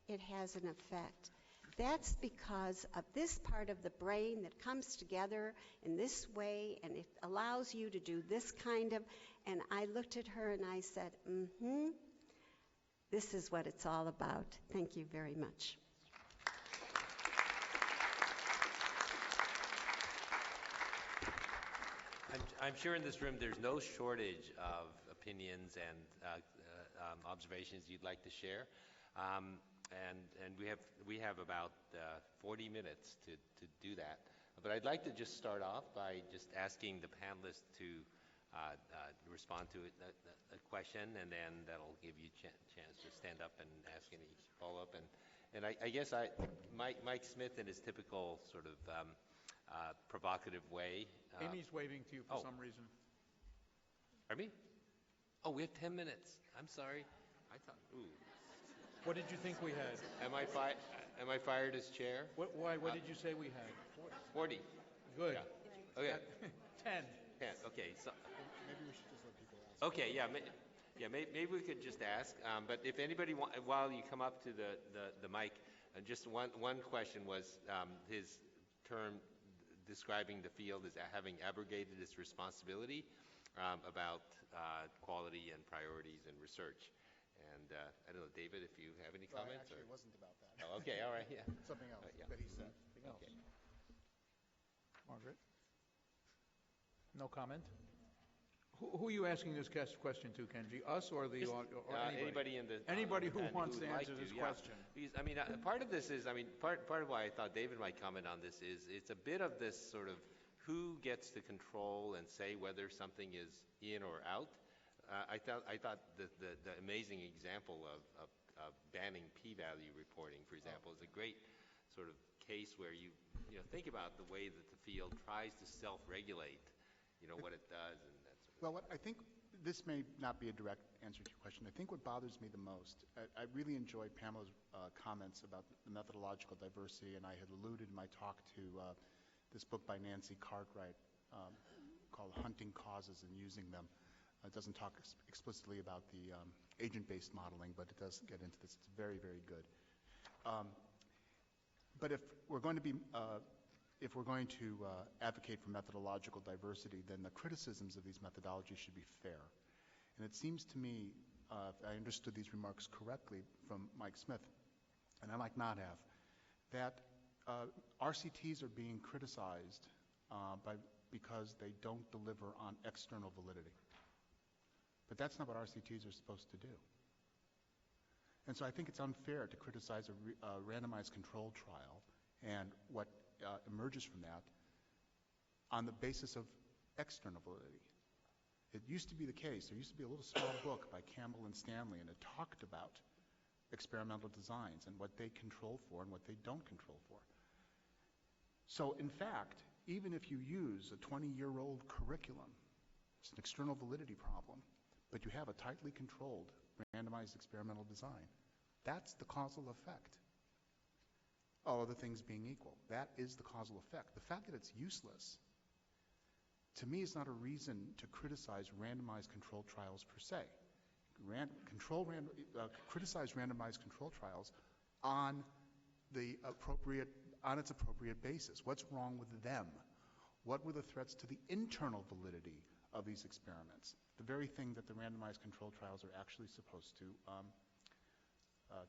it has an effect. That's because of this part of the brain that comes together in this way, and it allows you to do this kind of, and I looked at her and I said, this is what it's all about. Thank you very much. I'm sure in this room there's no shortage of opinions and observations you'd like to share. And we have about 40 minutes to do that. But I'd like to just start off by just asking the panelists to respond to a question, and then that'll give you a chance to stand up and ask any follow-up. And I guess Mike Smith, in his typical sort of provocative way. Amy's waving to you for some reason. Pardon me? Oh, we have 10 minutes. I'm sorry. I thought, ooh. What did you think we had? Am I fired as chair? What did you say we had? 40. Good. Yeah. Okay. 10. 10. Okay. So. Maybe we should just let people ask. Okay. Yeah. Maybe we could just ask. But if anybody, while you come up to the mic, just one question was his term describing the field as having abrogated its responsibility about quality and priorities in research. And I don't know, David, if you have any comments? Actually, it wasn't about that. Oh, okay, all right, yeah. Something else Yeah. that he said. Okay. Margaret? No comment? Who are you asking this question to, Kenji? Us or the or anybody in the anybody who and wants to would like answer this yeah. question? Because, I mean, part of this is, I mean, part of why I thought David might comment on this is it's a bit of this sort of who gets to control and say whether something is in or out. I thought the amazing example of banning p-value reporting, for example, is a great sort of case where you think about the way that the field tries to self-regulate, what it does and that sort of. Well, I think this may not be a direct answer to your question. I think what bothers me the most, I really enjoyed Pamela's comments about the methodological diversity, and I had alluded in my talk to this book by Nancy Cartwright called Hunting Causes and Using Them. It doesn't talk explicitly about the agent-based modeling, but it does get into this. It's very, very good. But if we're going to advocate for methodological diversity, then the criticisms of these methodologies should be fair. And it seems to me, if I understood these remarks correctly from Mike Smith, and I might not have, that RCTs are being criticized because they don't deliver on external validity. But that's not what RCTs are supposed to do. And so I think it's unfair to criticize a randomized control trial and what emerges from that on the basis of external validity. It used to be the case. There used to be a little small book by Campbell and Stanley, and it talked about experimental designs and what they control for and what they don't control for. So in fact, even if you use a 20-year-old curriculum, it's an external validity problem, but you have a tightly controlled randomized experimental design, that's the causal effect. All other things being equal. That is the causal effect. The fact that it's useless, to me, is not a reason to criticize randomized control trials per se. Criticize randomized control trials on its appropriate basis. What's wrong with them? What were the threats to the internal validity of these experiments? The very thing that the randomized control trials are actually supposed to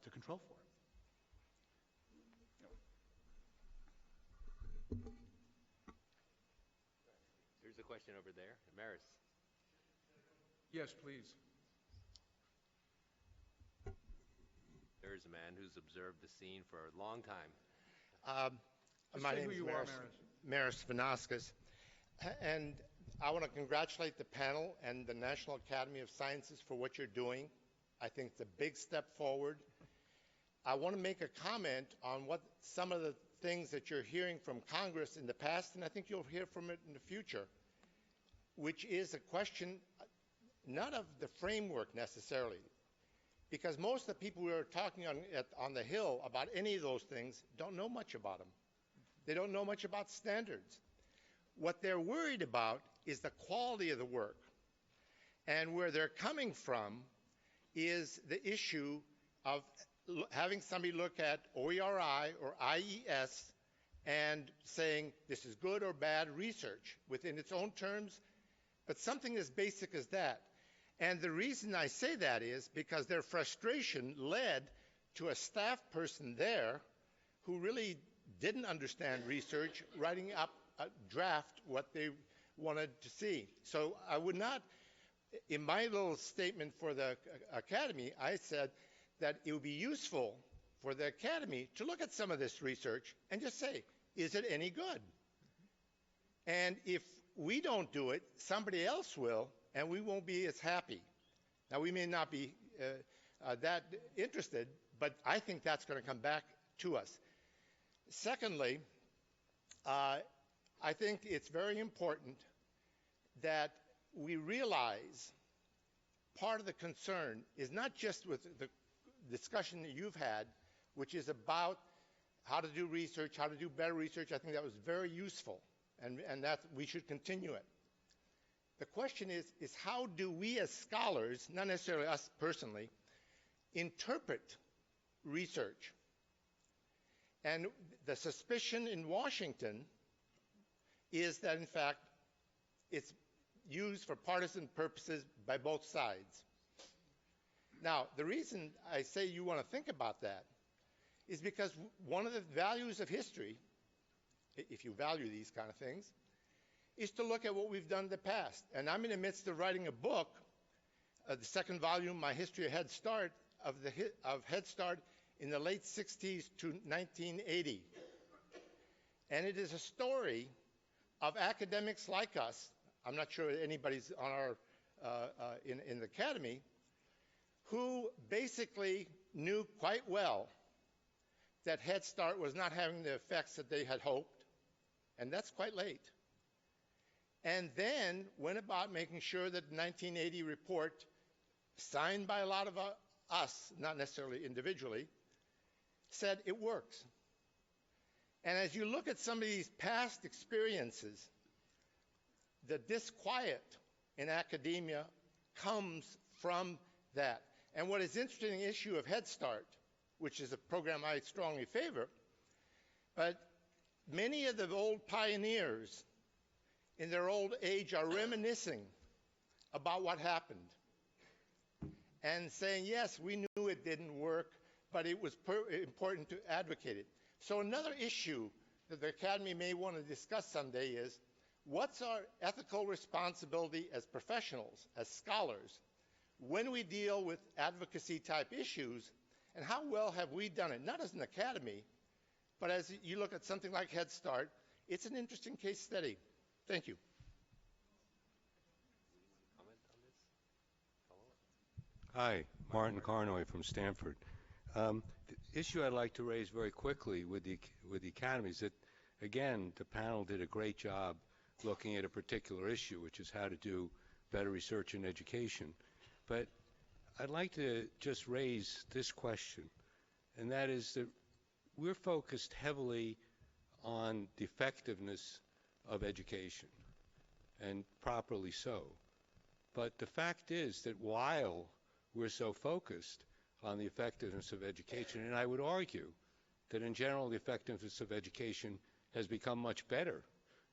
control for. There's a question over there. Maris. Yes, please. There's a man who's observed the scene for a long time. My name is Maris Vanaskis, and I want to congratulate the panel and the National Academy of Sciences for what you're doing. I think it's a big step forward. I want to make a comment on what some of the things that you're hearing from Congress in the past, and I think you'll hear from it in the future, which is a question not of the framework necessarily, because most of the people who are talking on the Hill about any of those things don't know much about them. They don't know much about standards. What they're worried about is the quality of the work. And where they're coming from is the issue of having somebody look at OERI or IES and saying this is good or bad research within its own terms, but something as basic as that. And the reason I say that is because their frustration led to a staff person there who really didn't understand research, writing up a draft what wanted to see. So I would not, in my little statement for the Academy, I said that it would be useful for the Academy to look at some of this research and just say, is it any good? And if we don't do it, somebody else will, and we won't be as happy. Now, we may not be that interested, but I think that's going to come back to us. Secondly, I think it's very important that we realize part of the concern is not just with the discussion that you've had, which is about how to do research, how to do better research. I think that was very useful, and that we should continue it. The question is how do we as scholars, not necessarily us personally, interpret research? And the suspicion in Washington is that, in fact, it's used for partisan purposes by both sides. Now, the reason I say you want to think about that is because one of the values of history, if you value these kind of things, is to look at what we've done in the past. And I'm in the midst of writing a book, the second volume, My History of Head Start, of Head Start in the late 60s to 1980. And it is a story of academics like us. I'm not sure anybody's on our in the Academy, who basically knew quite well that Head Start was not having the effects that they had hoped, and that's quite late. And then went about making sure that the 1980 report, signed by a lot of us, not necessarily individually, said it works. And as you look at some of these past experiences, the disquiet in academia comes from that. And what is interesting in the issue of Head Start, which is a program I strongly favor, but many of the old pioneers in their old age are reminiscing about what happened and saying, yes, we knew it didn't work, but it was important to advocate it. So another issue that the Academy may want to discuss someday is, what's our ethical responsibility as professionals, as scholars, when we deal with advocacy-type issues, and how well have we done it, not as an Academy, but as you look at something like Head Start, it's an interesting case study. Thank you. Hi, Martin Carnoy from Stanford. The issue I'd like to raise very quickly with the Academy is that, again, the panel did a great job looking at a particular issue, which is how to do better research in education. But I'd like to just raise this question, and that is that we're focused heavily on the effectiveness of education, and properly so. But the fact is that while we're so focused on the effectiveness of education, and I would argue that in general the effectiveness of education has become much better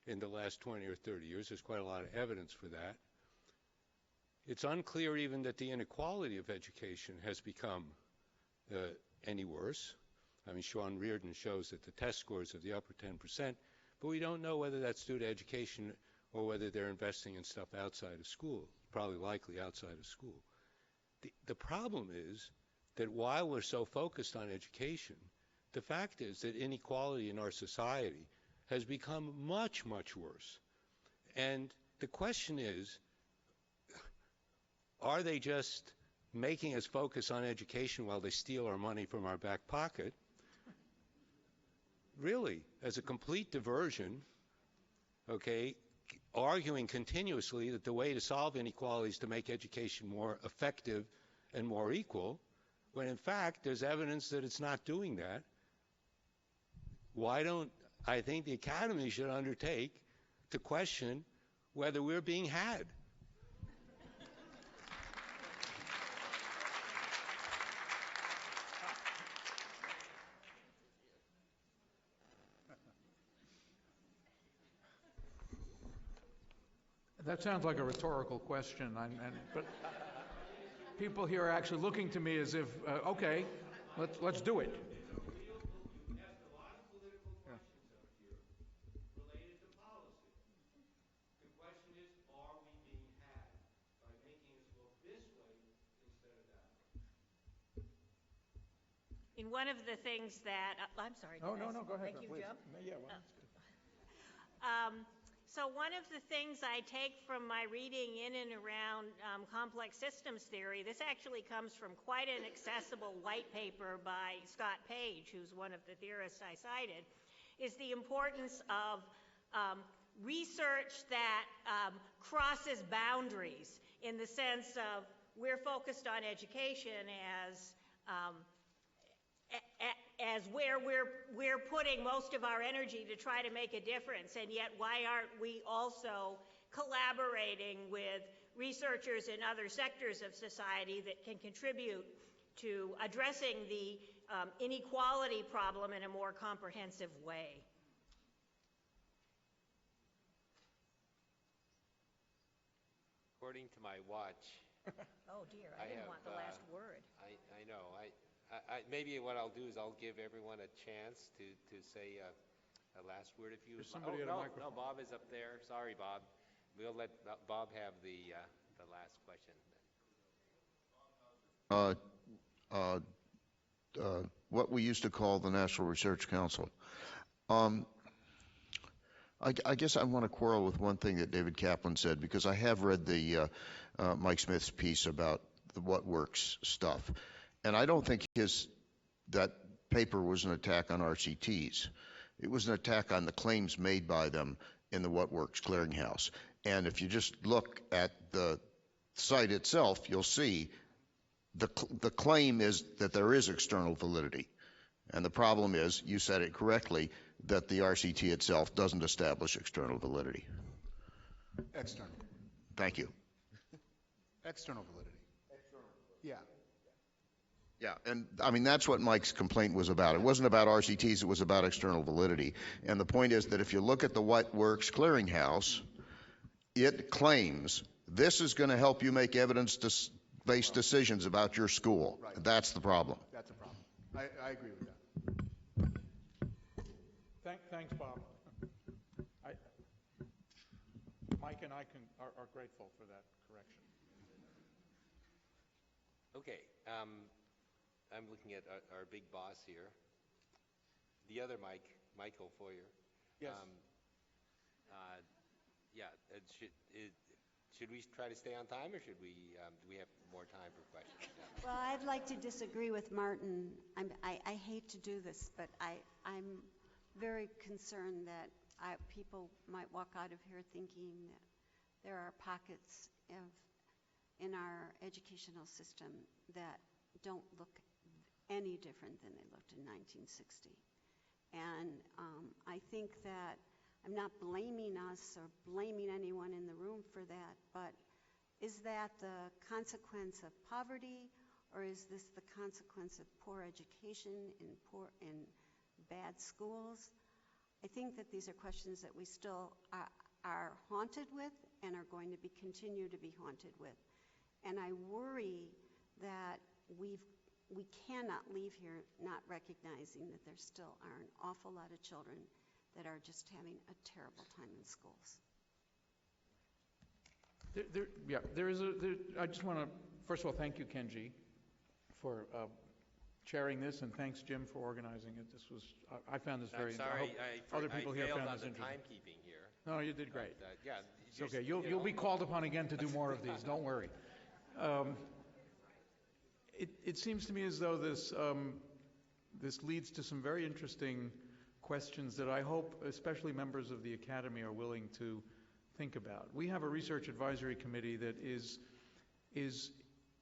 in the last 20 or 30 years. There's quite a lot of evidence for that. It's unclear even that the inequality of education has become any worse. I mean, Sean Reardon shows that the test scores of the upper 10%, but we don't know whether that's due to education or whether they're investing in stuff outside of school, probably likely outside of school. The problem is that while we're so focused on education, the fact is that inequality in our society has become much, much worse. And the question is, are they just making us focus on education while they steal our money from our back pocket? Really, as a complete diversion, okay, arguing continuously that the way to solve inequality is to make education more effective and more equal, when in fact there's evidence that it's not doing that. Why don't I think the Academy should undertake to question whether we're being had? That sounds like a rhetorical question, but people here are actually looking to me as if, okay, let's do it. in one of the things that, I'm sorry. No, go ahead. Make you please. jump? Yeah, well, that's good. So one of the things I take from my reading in and around complex systems theory, this actually comes from quite an accessible white paper by Scott Page, who's one of the theorists I cited, is the importance of research that crosses boundaries, in the sense of we're focused on education as where we're putting most of our energy to try to make a difference, and yet why aren't we also collaborating with researchers in other sectors of society that can contribute to addressing the inequality problem in a more comprehensive way? According to my watch. Oh dear, I didn't want the last word. I know. Maybe what I'll do is I'll give everyone a chance to say a last word if you. There's somebody at a microphone. No, Bob is up there. Sorry, Bob. We'll let Bob have the last question. What we used to call the National Research Council. I guess I want to quarrel with one thing that David Kaplan said, because I have read the Mike Smith's piece about the what works stuff. And I don't think that paper was an attack on RCTs. It was an attack on the claims made by them in the What Works Clearinghouse. And if you just look at the site itself, you'll see the claim is that there is external validity. And the problem is, you said it correctly, that the RCT itself doesn't establish external validity. External. Thank you. External validity. Yeah. Yeah, and I mean, that's what Mike's complaint was about. It wasn't about RCTs, it was about external validity. And the point is that if you look at the What Works Clearinghouse, it claims this is going to help you make evidence-based decisions about your school. Right. That's the problem. That's a problem. I agree with that. Thanks, Bob. Mike and I are grateful for that correction. Okay. I'm looking at our big boss here. The other Mike, Michael Foyer. Yes. Should we try to stay on time, or should we? Do we have more time for questions? Well, I'd like to disagree with Martin. I hate to do this, but I'm very concerned that people might walk out of here thinking that there are pockets in our educational system that don't look any different than they looked in 1960. And I think that I'm not blaming us or blaming anyone in the room for that, but is that the consequence of poverty, or is this the consequence of poor education in bad schools? I think that these are questions that we still are haunted with and are going to continue to be haunted with. And I worry that we cannot leave here not recognizing that there still are an awful lot of children that are just having a terrible time in schools. I just want to, first of all, thank you, Kenji, for chairing this, and thanks, Jim, for organizing it. This was, I found this very interesting. I'm sorry, other people here found this interesting. Timekeeping here. No, you did great. Yeah, it's okay. You'll be called upon again to do more of these. Don't worry. It seems to me as though this leads to some very interesting questions that I hope especially members of the Academy are willing to think about. We have a research advisory committee that is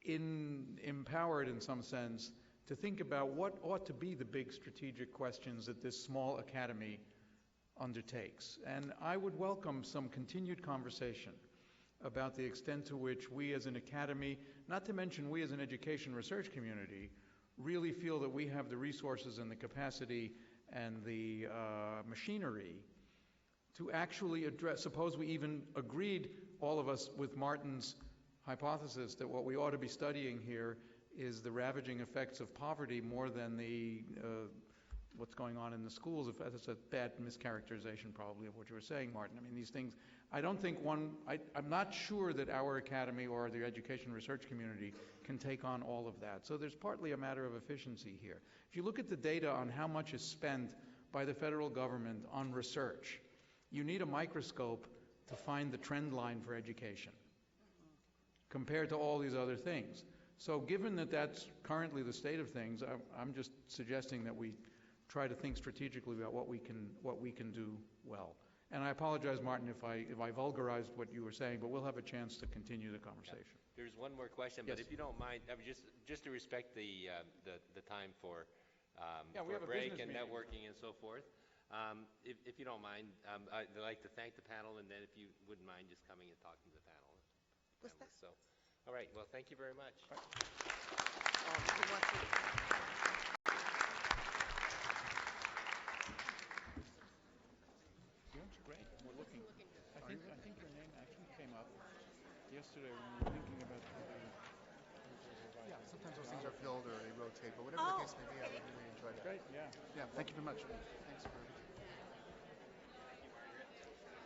empowered in some sense to think about what ought to be the big strategic questions that this small academy undertakes. And I would welcome some continued conversation about the extent to which we as an academy, not to mention we as an education research community, really feel that we have the resources and the capacity and the machinery to actually address, suppose we even agreed, all of us, with Martin's hypothesis that what we ought to be studying here is the ravaging effects of poverty more than the what's going on in the schools. If that's a bad mischaracterization probably of what you were saying, Martin. I mean, these things, I don't think I'm not sure that our academy or the education research community can take on all of that. So there's partly a matter of efficiency here. If you look at the data on how much is spent by the federal government on research, you need a microscope to find the trend line for education compared to all these other things. So given that that's currently the state of things, I'm just suggesting that we try to think strategically about what we can do well. And I apologize, Martin, if I vulgarized what you were saying, but we'll have a chance to continue the conversation. Yeah. There's one more question, yes. But if you don't mind, I mean, just to respect the time for we have a break and meeting. Networking and so forth. If you don't mind, I'd like to thank the panel, and then if you wouldn't mind just coming and talking to the panel. So, all right. Well, thank you very much. That's great. We're looking. I think your name actually came up yesterday when we were thinking about Yeah, sometimes those things are filled or they rotate, but whatever the case may be, I would really enjoy that. Great, yeah. Yeah, thank you very much. Thanks for everything.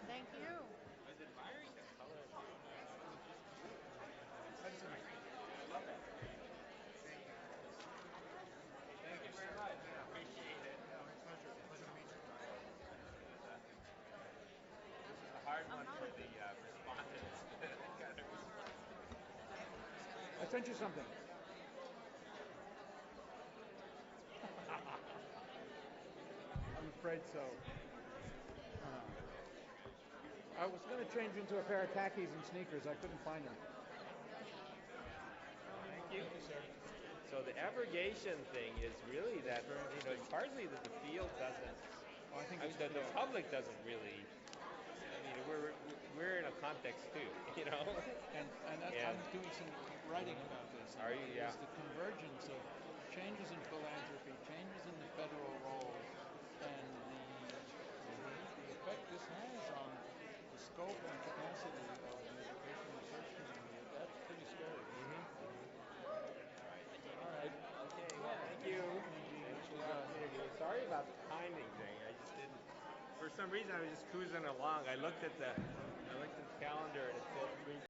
Thank you. I sent you something. I'm afraid so. I was going to change into a pair of khakis and sneakers. I couldn't find them. Thank you, sir. So the abrogation thing is really that, it's partly that the field doesn't, the public doesn't really, we're in a context too, And I'm doing some writing about this. Are you? Yeah. It's the convergence of changes in philanthropy, changes in the federal role, and the effect this has on the scope and capacity of the education research community. That's pretty scary. All right. Okay, well, thank you. Sorry about the timing thing. I just didn't, for some reason I was just cruising along. I looked at the